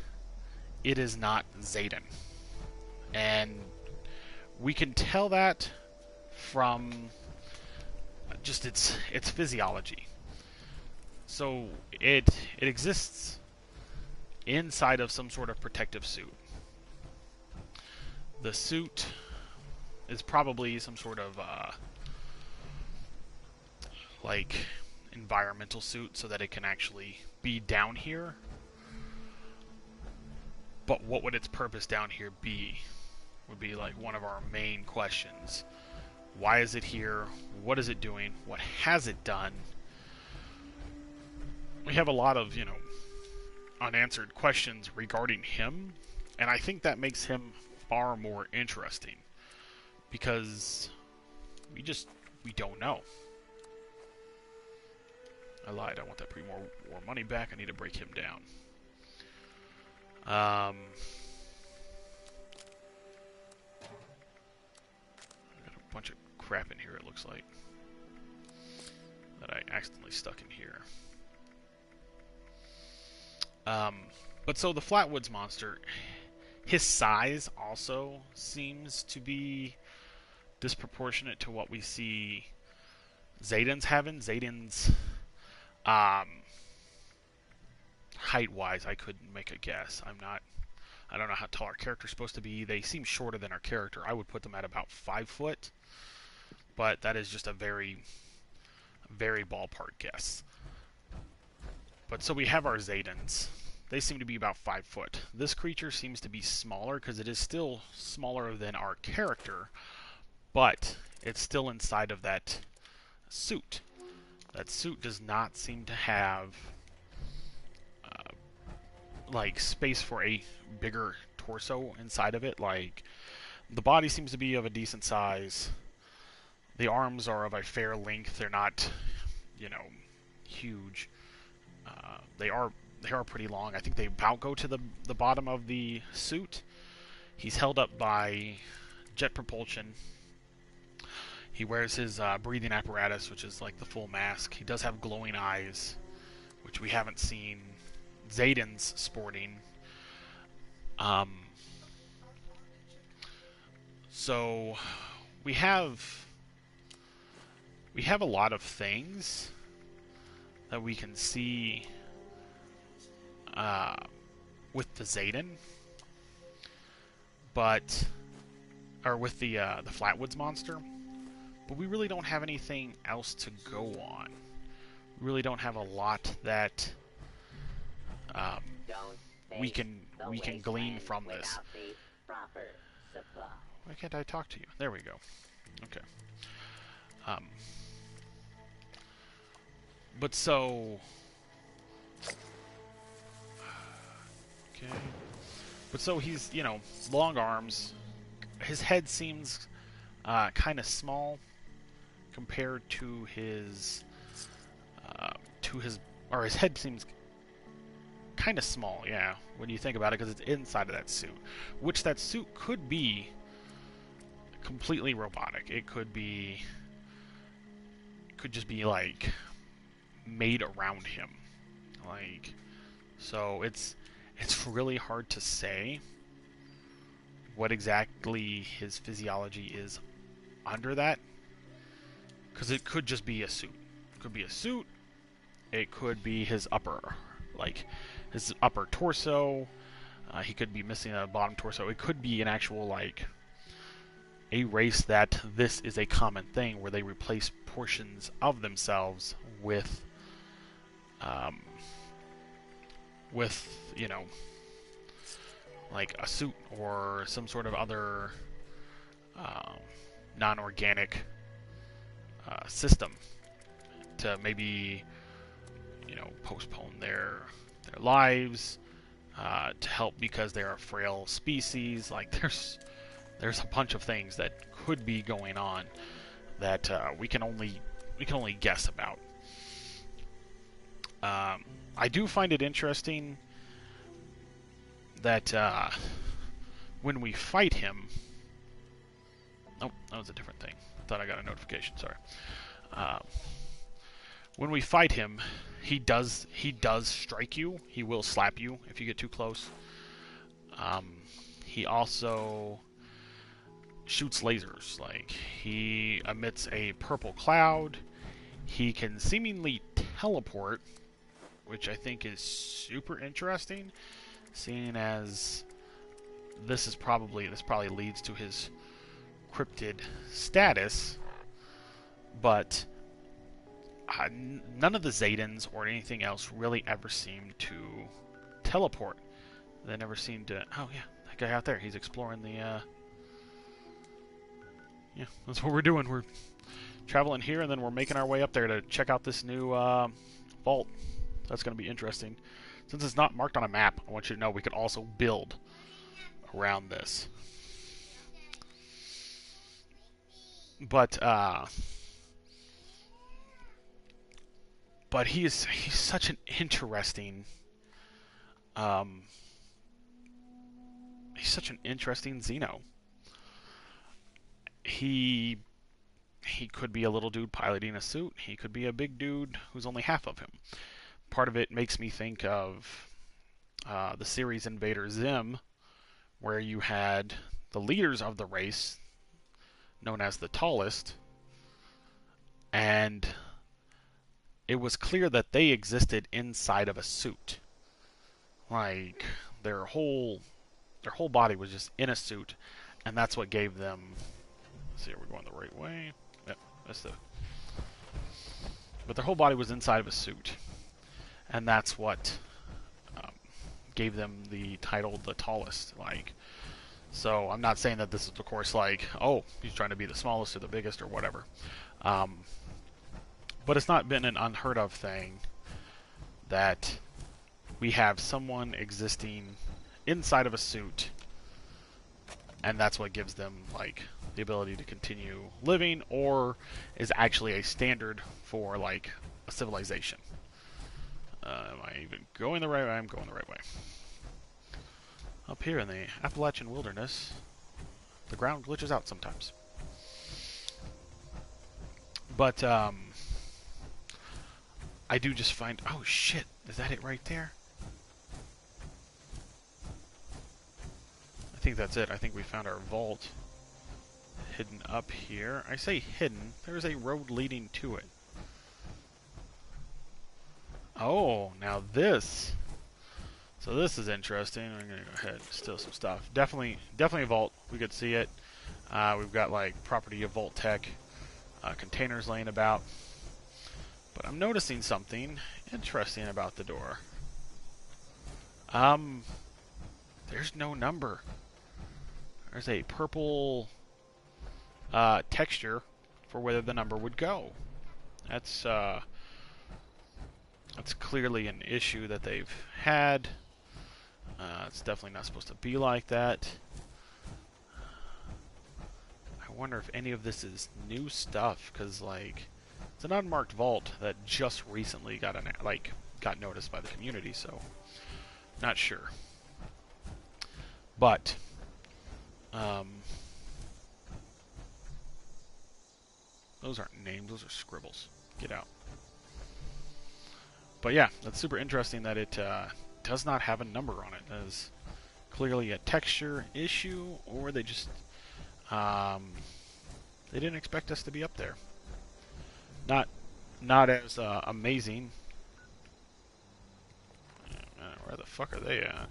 it is not Zayden. And we can tell that from just its physiology. So it exists inside of some sort of protective suit. The suit is probably some sort of like environmental suit, so that it can actually be down here. But what would its purpose down here be? Would be like one of our main questions. Why is it here? What is it doing? What has it done? We have a lot of, you know, unanswered questions regarding him, and I think that makes him far more interesting, because we don't know. I lied. I want that more money back. I need to break him down. I got a bunch of crap in here, it looks like, that I accidentally stuck in here. But so the Flatwoods monster, his size also seems to be disproportionate to what we see Zayden's having. Zayden's height-wise, I couldn't make a guess. I don't know how tall our character's supposed to be. They seem shorter than our character. I would put them at about 5 foot, but that is just a very, very ballpark guess. But so we have our Zaydens. They seem to be about 5 foot. This creature seems to be smaller, because it is still smaller than our character, but it's still inside of that suit. That suit does not seem to have like space for a bigger torso inside of it. Like, the body seems to be of a decent size. The arms are of a fair length. They're not, you know, huge. They are pretty long. I think they about go to the bottom of the suit. He's held up by jet propulsion. He wears his breathing apparatus, which is like the full mask. He does have glowing eyes, which we haven't seen Zayden's sporting. So we have a lot of things that we can see with the Zayden, or with the Flatwoods monster, but we really don't have anything else to go on. We really don't have a lot that we face can the glean wasteland from this. without the proper supply. Why can't I talk to you? There we go. Okay. But so... Okay. But so he's, you know, long arms. His head seems kind of small compared to his... Or his head seems kind of small, yeah, when you think about it, because it's inside of that suit. Which that suit could be completely robotic. It could just be like made around him, like, so it's really hard to say what exactly his physiology is under that, because it could just be a suit. It could be a suit. It could be his upper torso. He could be missing a bottom torso. It could be an actual, like, a race that this is a common thing, where they replace portions of themselves with, you know, like a suit or some sort of other non-organic system to maybe, you know, postpone their lives, to help because they're a frail species. Like, there's a bunch of things that could be going on that we can only guess about. I do find it interesting that when we fight him... Oh, that was a different thing. I thought I got a notification, sorry. When we fight him, he does strike you. He will slap you if you get too close. He also shoots lasers. Like, he emits a purple cloud. He can seemingly teleport, which I think is super interesting, seeing as this probably leads to his cryptid status. But none of the Zedans or anything else really ever seem to teleport. They never seem to... Oh, yeah, that guy out there. He's exploring the... Yeah, that's what we're doing. We're traveling here, and then we're making our way up there to check out this new vault. That's going to be interesting. Since it's not marked on a map, I want you to know we could also build around this. But he's such an interesting Xeno. He could be a little dude piloting a suit. He could be a big dude who's only half of him. Part of it makes me think of the series Invader Zim, where you had the leaders of the race, known as the Tallest, and it was clear that they existed inside of a suit. Like, their whole body was just in a suit, and that's what gave them... Let's see, are we going the right way? Yep, that's the... But their whole body was inside of a suit, and that's what gave them the title the Tallest. Like, so I'm not saying that this is, of course, like, oh, he's trying to be the smallest or the biggest or whatever. But it's not been an unheard of thing that we have someone existing inside of a suit, and that's what gives them, like, the ability to continue living, or is actually a standard for, like, a civilization. Am I even going the right way? I'm going the right way. Up here in the Appalachian wilderness, the ground glitches out sometimes. But, I do just find... Oh, shit! Is that it right there? I think that's it. I think we found our vault hidden up here. I say hidden. There's a road leading to it. Oh, now this. So this is interesting. I'm going to go ahead and steal some stuff. Definitely a vault. We could see it. We've got, like, property of Vault Tech containers laying about. But I'm noticing something interesting about the door. There's no number. There's a purple texture for where the number would go. That's clearly an issue that they've had. It's definitely not supposed to be like that. I wonder if any of this is new stuff, because like it's an unmarked vault that just recently got noticed by the community, so not sure. But those aren't names; those are scribbles. Get out. But yeah, that's super interesting that it does not have a number on it. That is clearly a texture issue, or they just they didn't expect us to be up there. Not as amazing. Where the fuck are they at?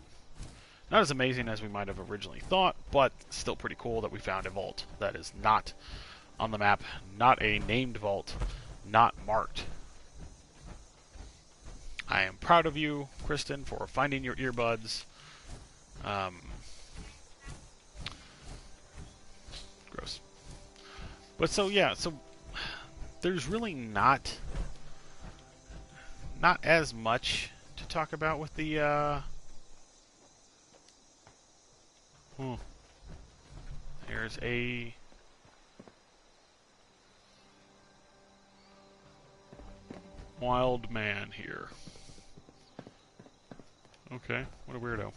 Not as amazing as we might have originally thought, but still pretty cool that we found a vault that is not on the map, not a named vault, not marked. I am proud of you, Kristen, for finding your earbuds. Gross. But so yeah, so there's really not as much to talk about with the there's a wild man here. Okay, what a weirdo.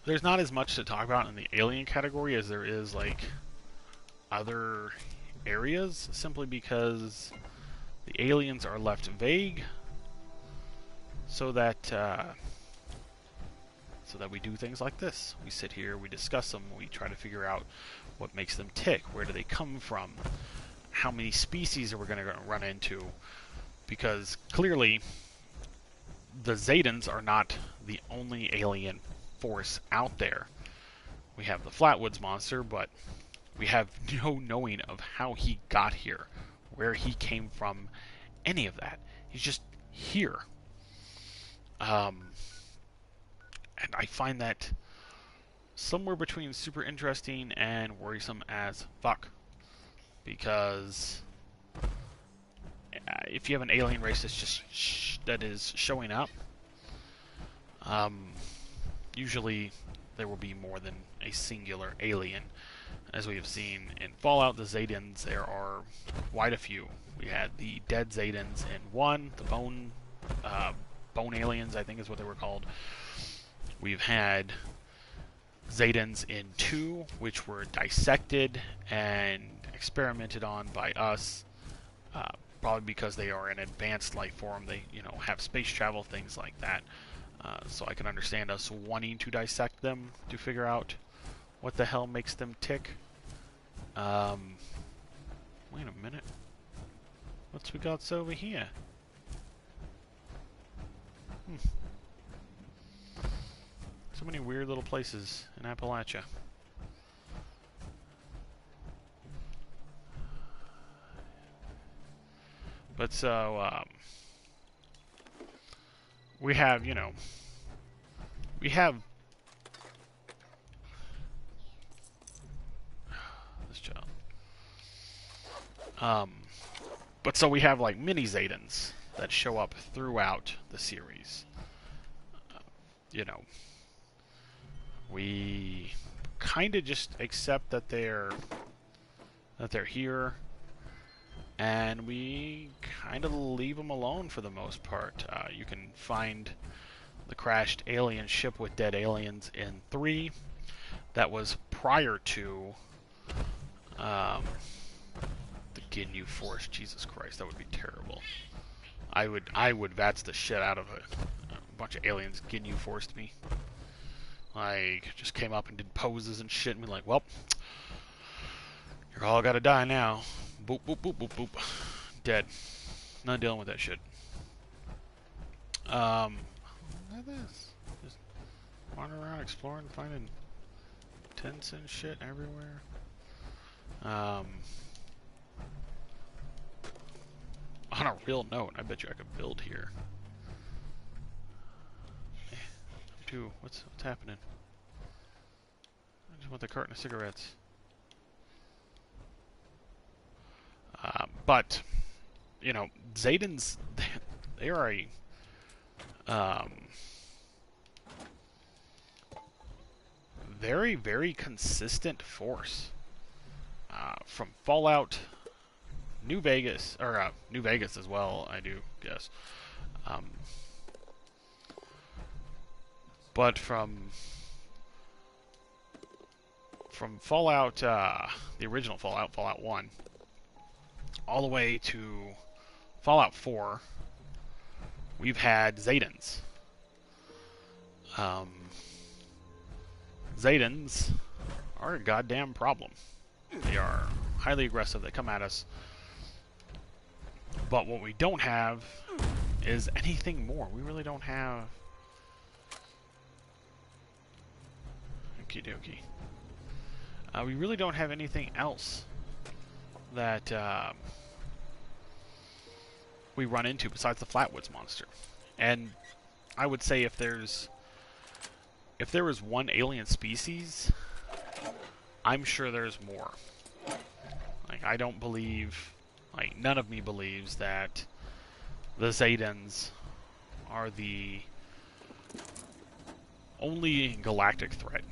There's not as much to talk about in the alien category as there is like other areas, simply because the aliens are left vague, so that we do things like this. We sit here, we discuss them, we try to figure out what makes them tick, where do they come from, how many species are we going to run into, because clearly the Zedans are not the only alien force out there. We have the Flatwoods monster, but we have no knowing of how he got here, where he came from, any of that. He's just here. And I find that somewhere between super interesting and worrisome as fuck. Because if you have an alien race that's just that is showing up, usually there will be more than a singular alien. As we have seen in Fallout, the Zedans, there are quite a few. We had the dead Zedans in 1, the bone aliens, I think is what they were called. We've had Zedans in 2, which were dissected and experimented on by us, probably because they are an advanced life form. They, have space travel, things like that. So I can understand us wanting to dissect them to figure out what the hell makes them tick. Wait a minute. What's we got over here? So many weird little places in Appalachia. But so, we have, we have this child. But so we have like mini Zedans that show up throughout the series. We kind of just accept that they're here, and we kind of leave them alone for the most part. You can find the crashed alien ship with dead aliens in 3. That was prior to the Ginyu Force. Jesus Christ, that would be terrible. I would VATS the shit out of a bunch of aliens Ginyu Forced me. Like, just came up and did poses and shit and be like, well, you're all gotta die now. Boop, boop, boop, boop, boop. Dead. Not dealing with that shit. Look at this. Just wandering around exploring, finding tents and shit everywhere. On a real note, I bet you I could build here. do? What's happening? I just want the carton of cigarettes. But, you know, Zayden's, they are a, very, very consistent force. From Fallout, New Vegas, or New Vegas as well, I do guess. But from Fallout, the original Fallout, Fallout 1, all the way to Fallout 4, we've had Zaydens. Zaydens are a goddamn problem. They are highly aggressive. They come at us. But what we don't have is anything more. We really don't have... Okie dokie. We really don't have anything else that we run into besides the Flatwoods monster. And I would say if there was one alien species, I'm sure there's more. Like, I don't believe, like, none of me believes that the Zaydens are the only galactic threat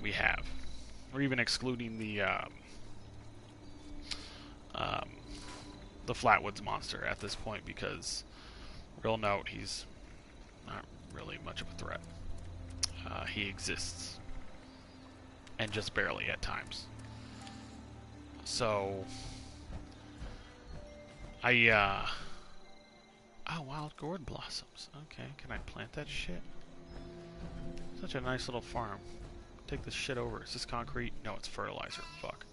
we have. Or even excluding the Flatwoods monster at this point, because, real note, he's not really much of a threat. He exists, and just barely at times. So, oh, wild gourd blossoms. Okay, can I plant that shit? Such a nice little farm. Take this shit over. Is this concrete? No, it's fertilizer. Fuck.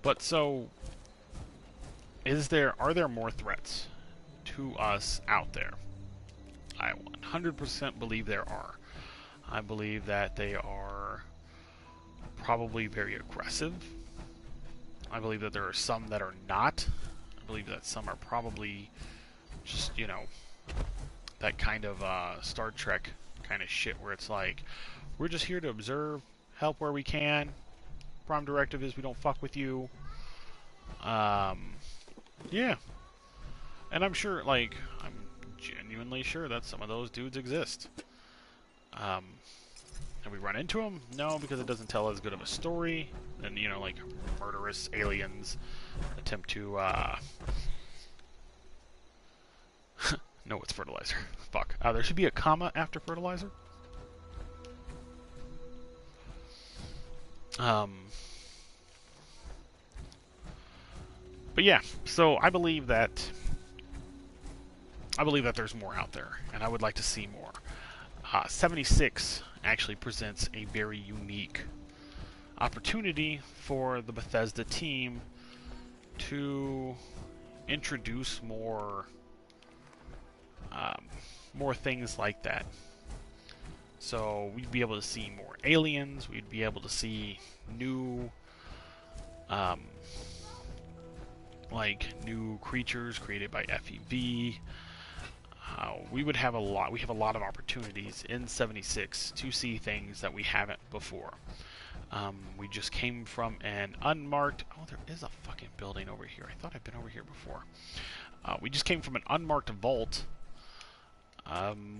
But so, are there more threats to us out there? I 100% believe there are. I believe that they are probably very aggressive. I believe that there are some that are not. I believe that some are probably just, you know, that kind of Star Trek kind of shit where it's like, we're just here to observe, help where we can. Prime directive is we don't fuck with you. Yeah. And I'm sure, like, I'm genuinely sure that some of those dudes exist. Have we run into them? No, because it doesn't tell as good of a story. And, you know, like, murderous aliens attempt to, no, it's fertilizer. Fuck. There should be a comma after fertilizer. But yeah, so I believe that there's more out there, and I would like to see more. 76 actually presents a very unique opportunity for the Bethesda team to introduce more things like that. So we'd be able to see more aliens. We'd be able to see new, new creatures created by FEV. We would have a lot. We have a lot of opportunities in 76 to see things that we haven't before. We just came from an unmarked... Oh, there is a fucking building over here. I thought I'd been over here before. We just came from an unmarked vault,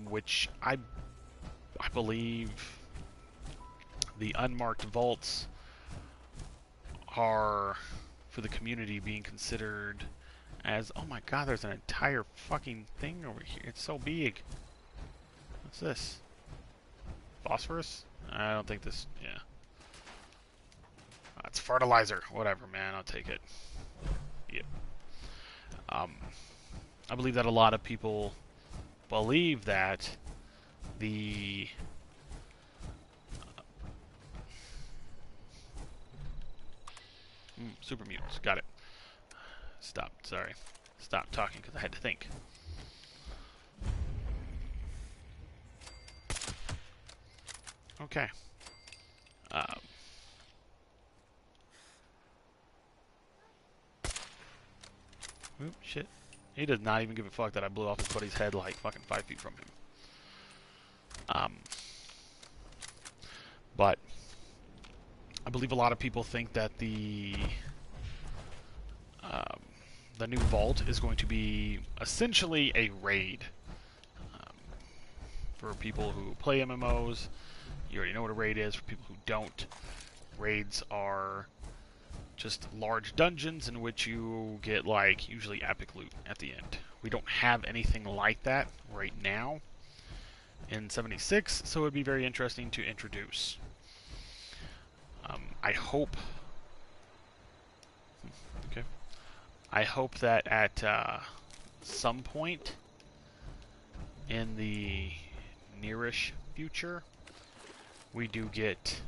which I believe the unmarked vaults are, for the community, being considered as... Oh my god, there's an entire fucking thing over here. It's so big. What's this? Phosphorus? I don't think this... Yeah. It's fertilizer. Whatever, man. I'll take it. Yep. I believe that a lot of people believe that the... super mutants. Got it. Stop. Sorry. Stop talking because I had to think. Okay. Oop, shit. He does not even give a fuck that I blew off his buddy's head like fucking 5 feet from him. But I believe a lot of people think that the new vault is going to be essentially a raid. For people who play MMOs, you already know what a raid is. For people who don't, raids are just large dungeons in which you get, like, usually epic loot at the end. We don't have anything like that right now in 76, so it would be very interesting to introduce. I hope... Okay. I hope that at some point in the nearish future, we do get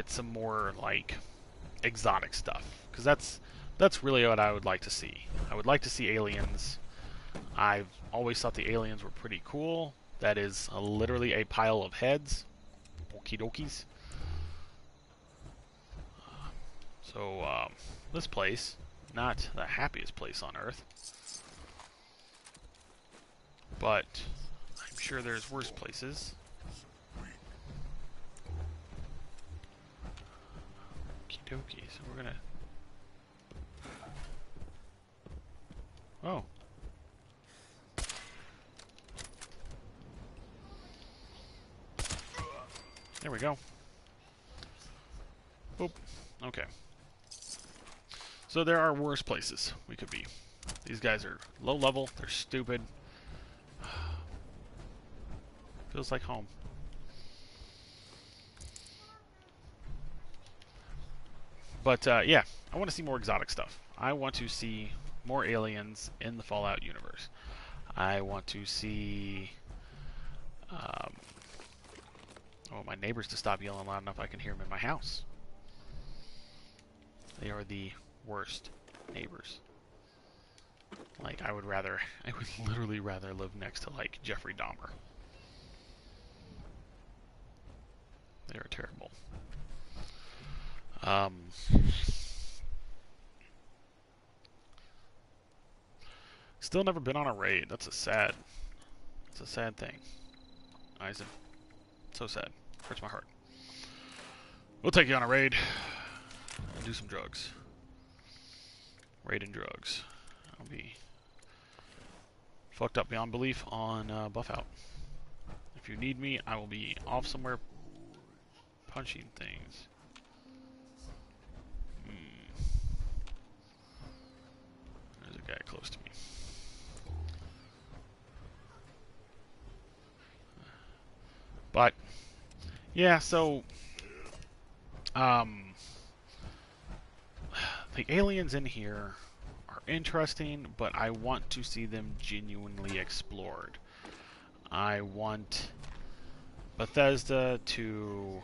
some more like exotic stuff, because that's really what I would like to see. I would like to see aliens. I've always thought the aliens were pretty cool. That is literally a pile of heads. Okie dokies. So this place, not the happiest place on Earth, but I'm sure there's worse places. Okie dokie, so we're gonna... Oh. There we go. Boop. Okay. So there are worse places we could be. These guys are low level, they're stupid. Feels like home. But yeah, I want to see more exotic stuff. I want to see more aliens in the Fallout universe. I want to see... I want my neighbors to stop yelling loud enough I can hear them in my house. They are the worst neighbors. Like, I would literally rather live next to, like, Jeffrey Dahmer. They are terrible. Still never been on a raid. It's a sad thing. Eisen. So sad. Hurts my heart. We'll take you on a raid and do some drugs. Raid and drugs. I'll be fucked up beyond belief on Buff Out. If you need me, I will be off somewhere punching things. There's a guy close to me. But yeah, so the aliens in here are interesting, but I want to see them genuinely explored. I want Bethesda to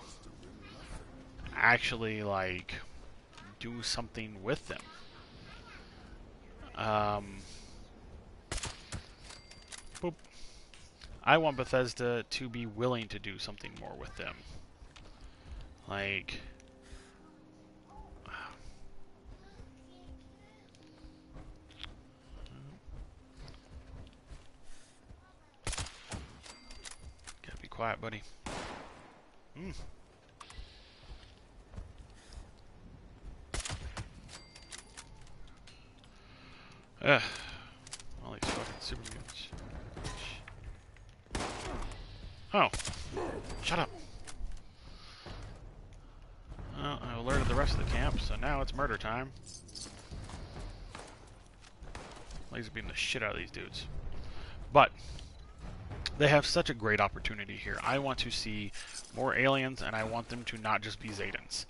actually, like, do something with them. Boop. I want Bethesda to be willing to do something more with them. Like... Gotta be quiet, buddy. All these fucking super mutants. Oh. Shut up. Well, I alerted the rest of the camp, so now it's murder time. Laser beam the shit out of these dudes. But they have such a great opportunity here. I want to see more aliens, and I want them to not just be Zedans.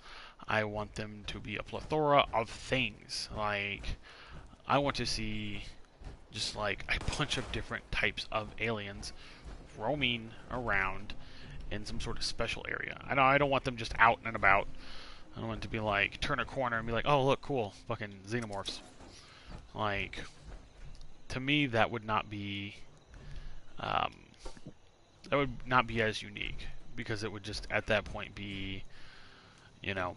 I want them to be a plethora of things. Like, I want to see just like a bunch of different types of aliens roaming around in some sort of special area. I don't want them just out and about. I don't want it to be like, turn a corner and be like, oh look, cool, fucking xenomorphs. Like, to me that would not be as unique, because it would just at that point be, you know,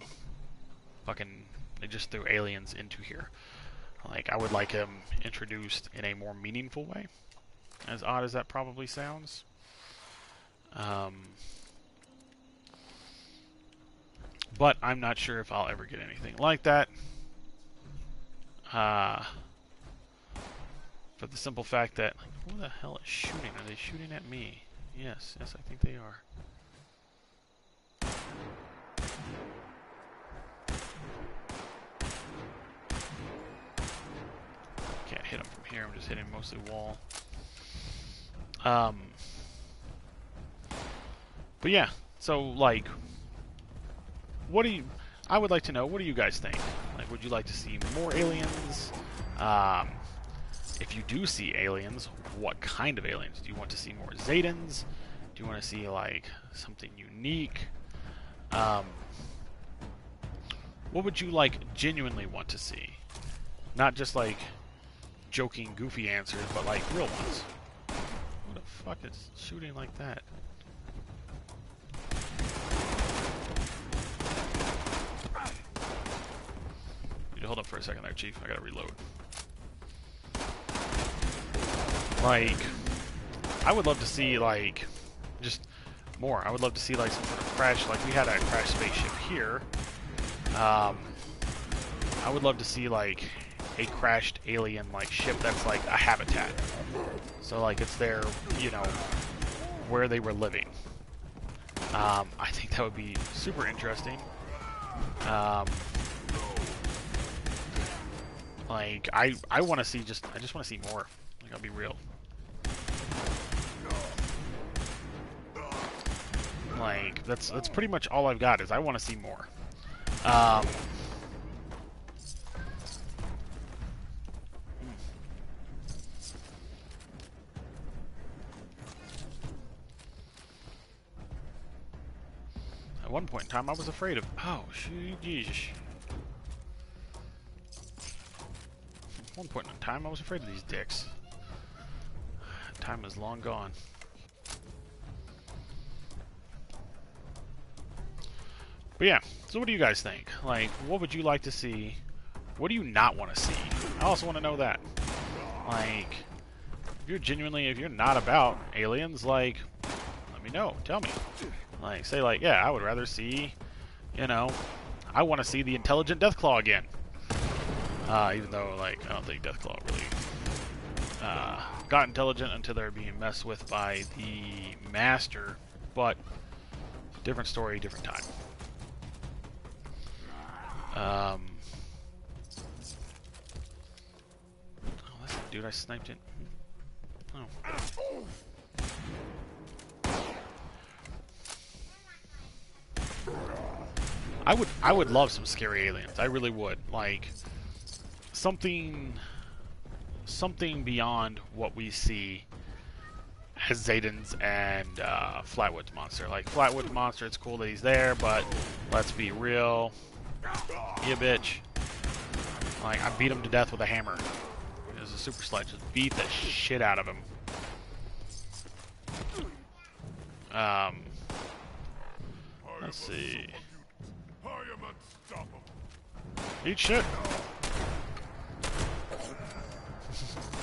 fucking, they just threw aliens into here. Like, I would like him introduced in a more meaningful way, as odd as that probably sounds. But I'm not sure if I'll ever get anything like that. For the simple fact that, like, who the hell is shooting? Are they shooting at me? Yes, I think they are. Can't hit them from here. I'm just hitting mostly wall. But yeah, so like, I would like to know, what do you guys think? Like, would you like to see more aliens? If you do see aliens, what kind of aliens? Do you want to see more Zedans? Do you want to see, like, something unique? What would you, like, genuinely want to see? Not just, like, joking, goofy answers, but, like, real ones. Who the fuck is shooting like that? Hold up for a second there, Chief. I gotta reload. Like, I would love to see, like, just more. I would love to see, like, some sort of crash. Like, we had a crash spaceship here. I would love to see, like, a crashed alien, like, ship that's, like, a habitat. So, like, it's their, you know, where they were living. I think that would be super interesting. Like, I want to see I just want to see more. Like, I'll be real. Like, that's pretty much all I've got, is I want to see more. At one point in time, I was afraid of... Oh, jeez. At one point in time, I was afraid of these dicks. Time is long gone. But yeah, so what do you guys think? Like, what would you like to see? What do you not want to see? I also want to know that. Like, if you're not about aliens, like, let me know. Tell me. Like, say, like, yeah, I would rather see, you know, I want to see the intelligent Deathclaw again. Even though, like, I don't think Deathclaw really got intelligent until they're being messed with by the Master. But, different story, different time. Oh, that's the dude I sniped it. Oh. I would love some scary aliens. I really would. Like, something beyond what we see as Zedans and Flatwoods Monster. Like, Flatwoods Monster, it's cool that he's there, but let's be real. Yeah, bitch. Like, I beat him to death with a hammer. It was a super sledge. Just beat the shit out of him. Let's see. Eat shit.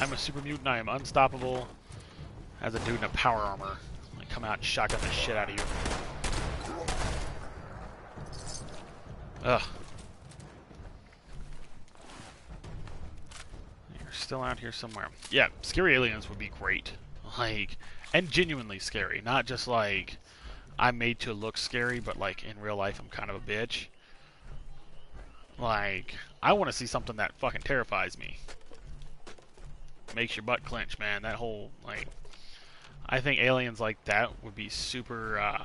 I'm a super mutant. I am unstoppable. As a dude in a power armor, like, come out and shotgun the shit out of you. Ugh. You're still out here somewhere. Yeah, scary aliens would be great. Like, and genuinely scary. Not just like, I'm made to look scary, but like, in real life, I'm kind of a bitch. Like, I want to see something that fucking terrifies me. Makes your butt clench, man. That whole, like, I think aliens like that would be super,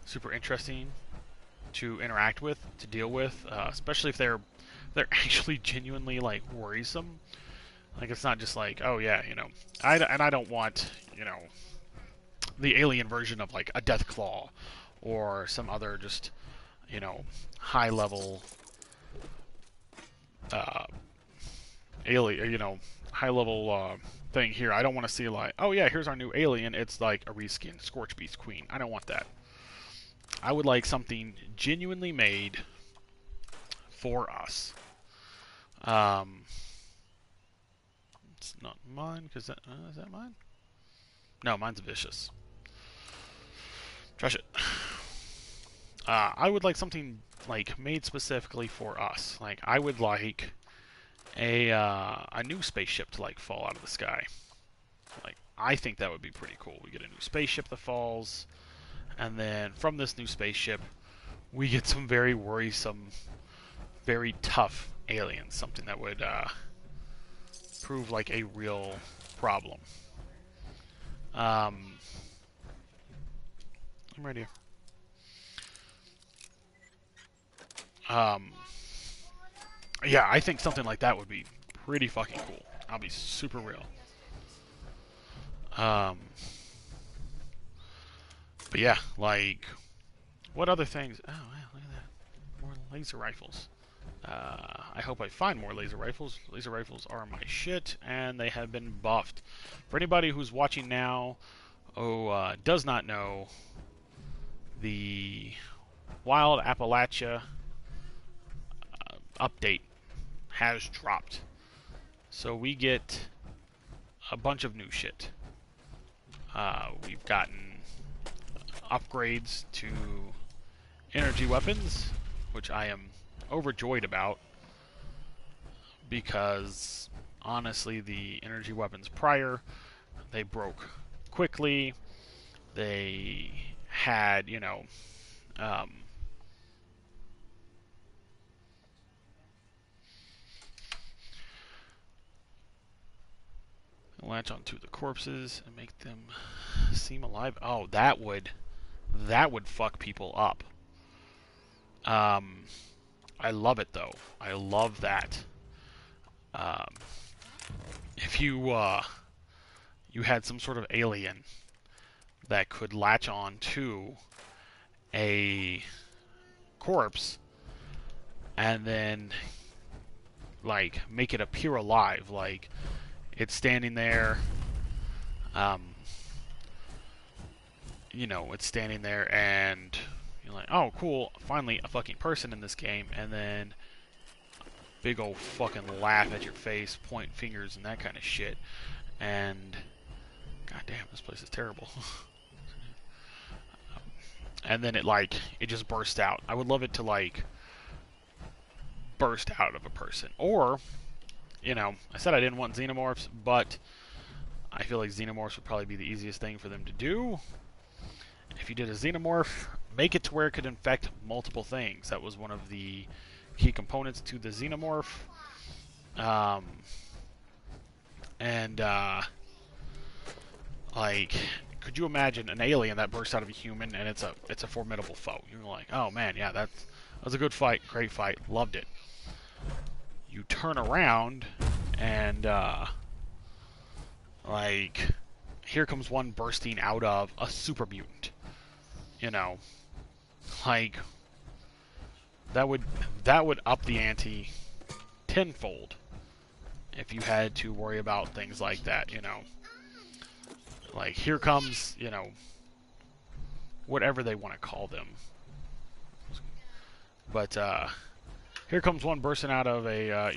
super interesting to interact with, to deal with, especially if they're actually genuinely, like, worrisome. Like, it's not just like, oh yeah, you know, I don't want, you know, the alien version of, like, a Deathclaw or some other just, you know, high level alien, you know, high level thing here. I don't want to see, like, oh yeah, here's our new alien. It's like a reskin Scorch Beast Queen. I don't want that. I would like something genuinely made for us. That's not mine, because that is that mine? No, mine's vicious. Trash it. I would like something like made specifically for us. Like I would like a new spaceship to like fall out of the sky. Like I think that would be pretty cool. We get a new spaceship that falls, and then from this new spaceship, we get some very worrisome, very tough aliens. Something that would prove like a real problem. I'm right here. Yeah, I think something like that would be pretty fucking cool. I'll be super real. But yeah, like, what other things? Oh, wow, look at that. More laser rifles. I hope I find more laser rifles. Laser rifles are my shit, and they have been buffed. For anybody who's watching now, does not know, the Wild Appalachia update has dropped. So we get a bunch of new shit. We've gotten upgrades to energy weapons, which I am overjoyed about, because honestly the energy weapons prior, they broke quickly. They had, latch onto the corpses and make them seem alive. Oh, that would fuck people up. I love it though. I love that. If you had some sort of alien that could latch on to a corpse and then like make it appear alive, like it's standing there, it's standing there, and you're like, oh, cool, finally a fucking person in this game, and then big old fucking laugh at your face, point fingers, and that kind of shit, and goddamn, this place is terrible. And then it just bursts out. I would love it to, like, burst out of a person. Or, I said I didn't want xenomorphs, but I feel like xenomorphs would probably be the easiest thing for them to do. If you did a xenomorph, make it to where it could infect multiple things. That was one of the key components to the xenomorph. Could you imagine an alien that bursts out of a human and it's a formidable foe? You're like, oh man, yeah, that was a good fight, great fight, loved it. You turn around and here comes one bursting out of a super mutant. That would up the ante tenfold if you had to worry about things like that. Like, here comes, whatever they want to call them. But, here comes one bursting out of out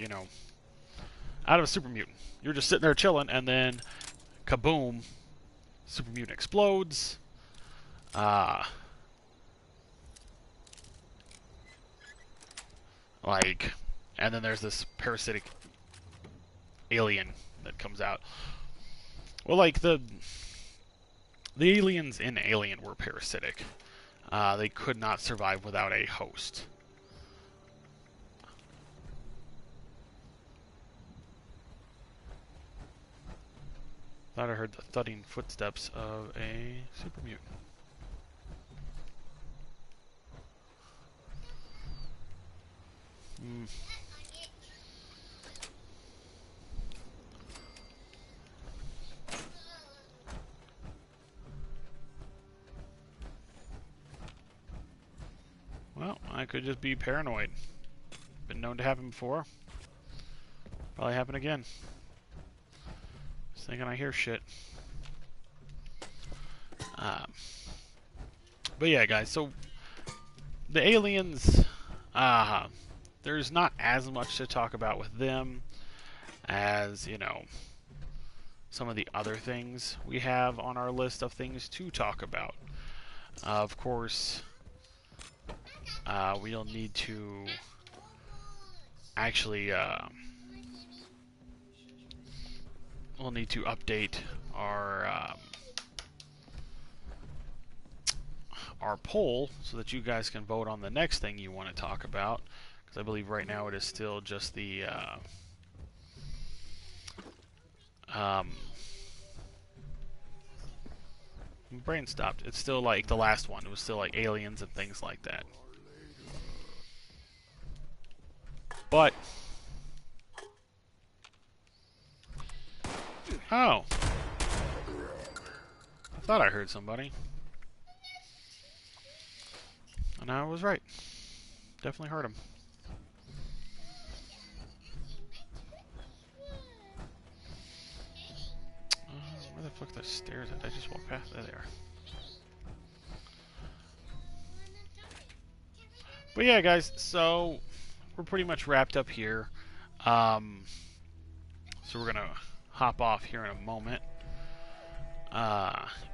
of a super mutant. You're just sitting there chilling, and then, kaboom, super mutant explodes. And then there's this parasitic alien that comes out. Well, the aliens in Alien were parasitic. They could not survive without a host. Thought I heard the thudding footsteps of a super mutant. Well, I could just be paranoid. Been known to happen before. Probably happen again. Just thinking I hear shit. But yeah, guys, so the aliens, there's not as much to talk about with them as, some of the other things we have on our list of things to talk about. Of course, we'll need to actually we'll need to update our poll so that you guys can vote on the next thing you want to talk about, because I believe right now it is still just the brain stopped. It's still like the last one. It was still like aliens and things like that. But oh, I thought I heard somebody. And I was right. Definitely heard him. Where the fuck are the stairs at? I just walked past. There they are. But yeah, guys, so we're pretty much wrapped up here. So we're going to hop off here in a moment.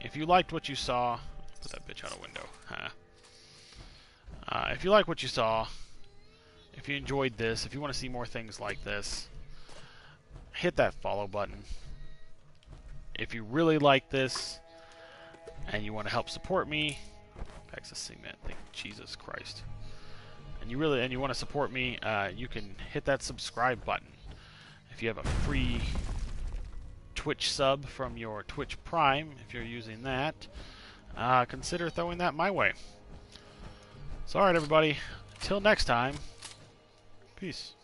If you liked what you saw... Put that bitch out a window. If you like what you saw, if you enjoyed this, if you want to see more things like this, hit that follow button. If you really like this and you want to help support me, packs of cement, thank Jesus Christ. And you want to support me, you can hit that subscribe button. If you have a free Twitch sub from your Twitch Prime, if you're using that, consider throwing that my way. So alright everybody, until next time, peace.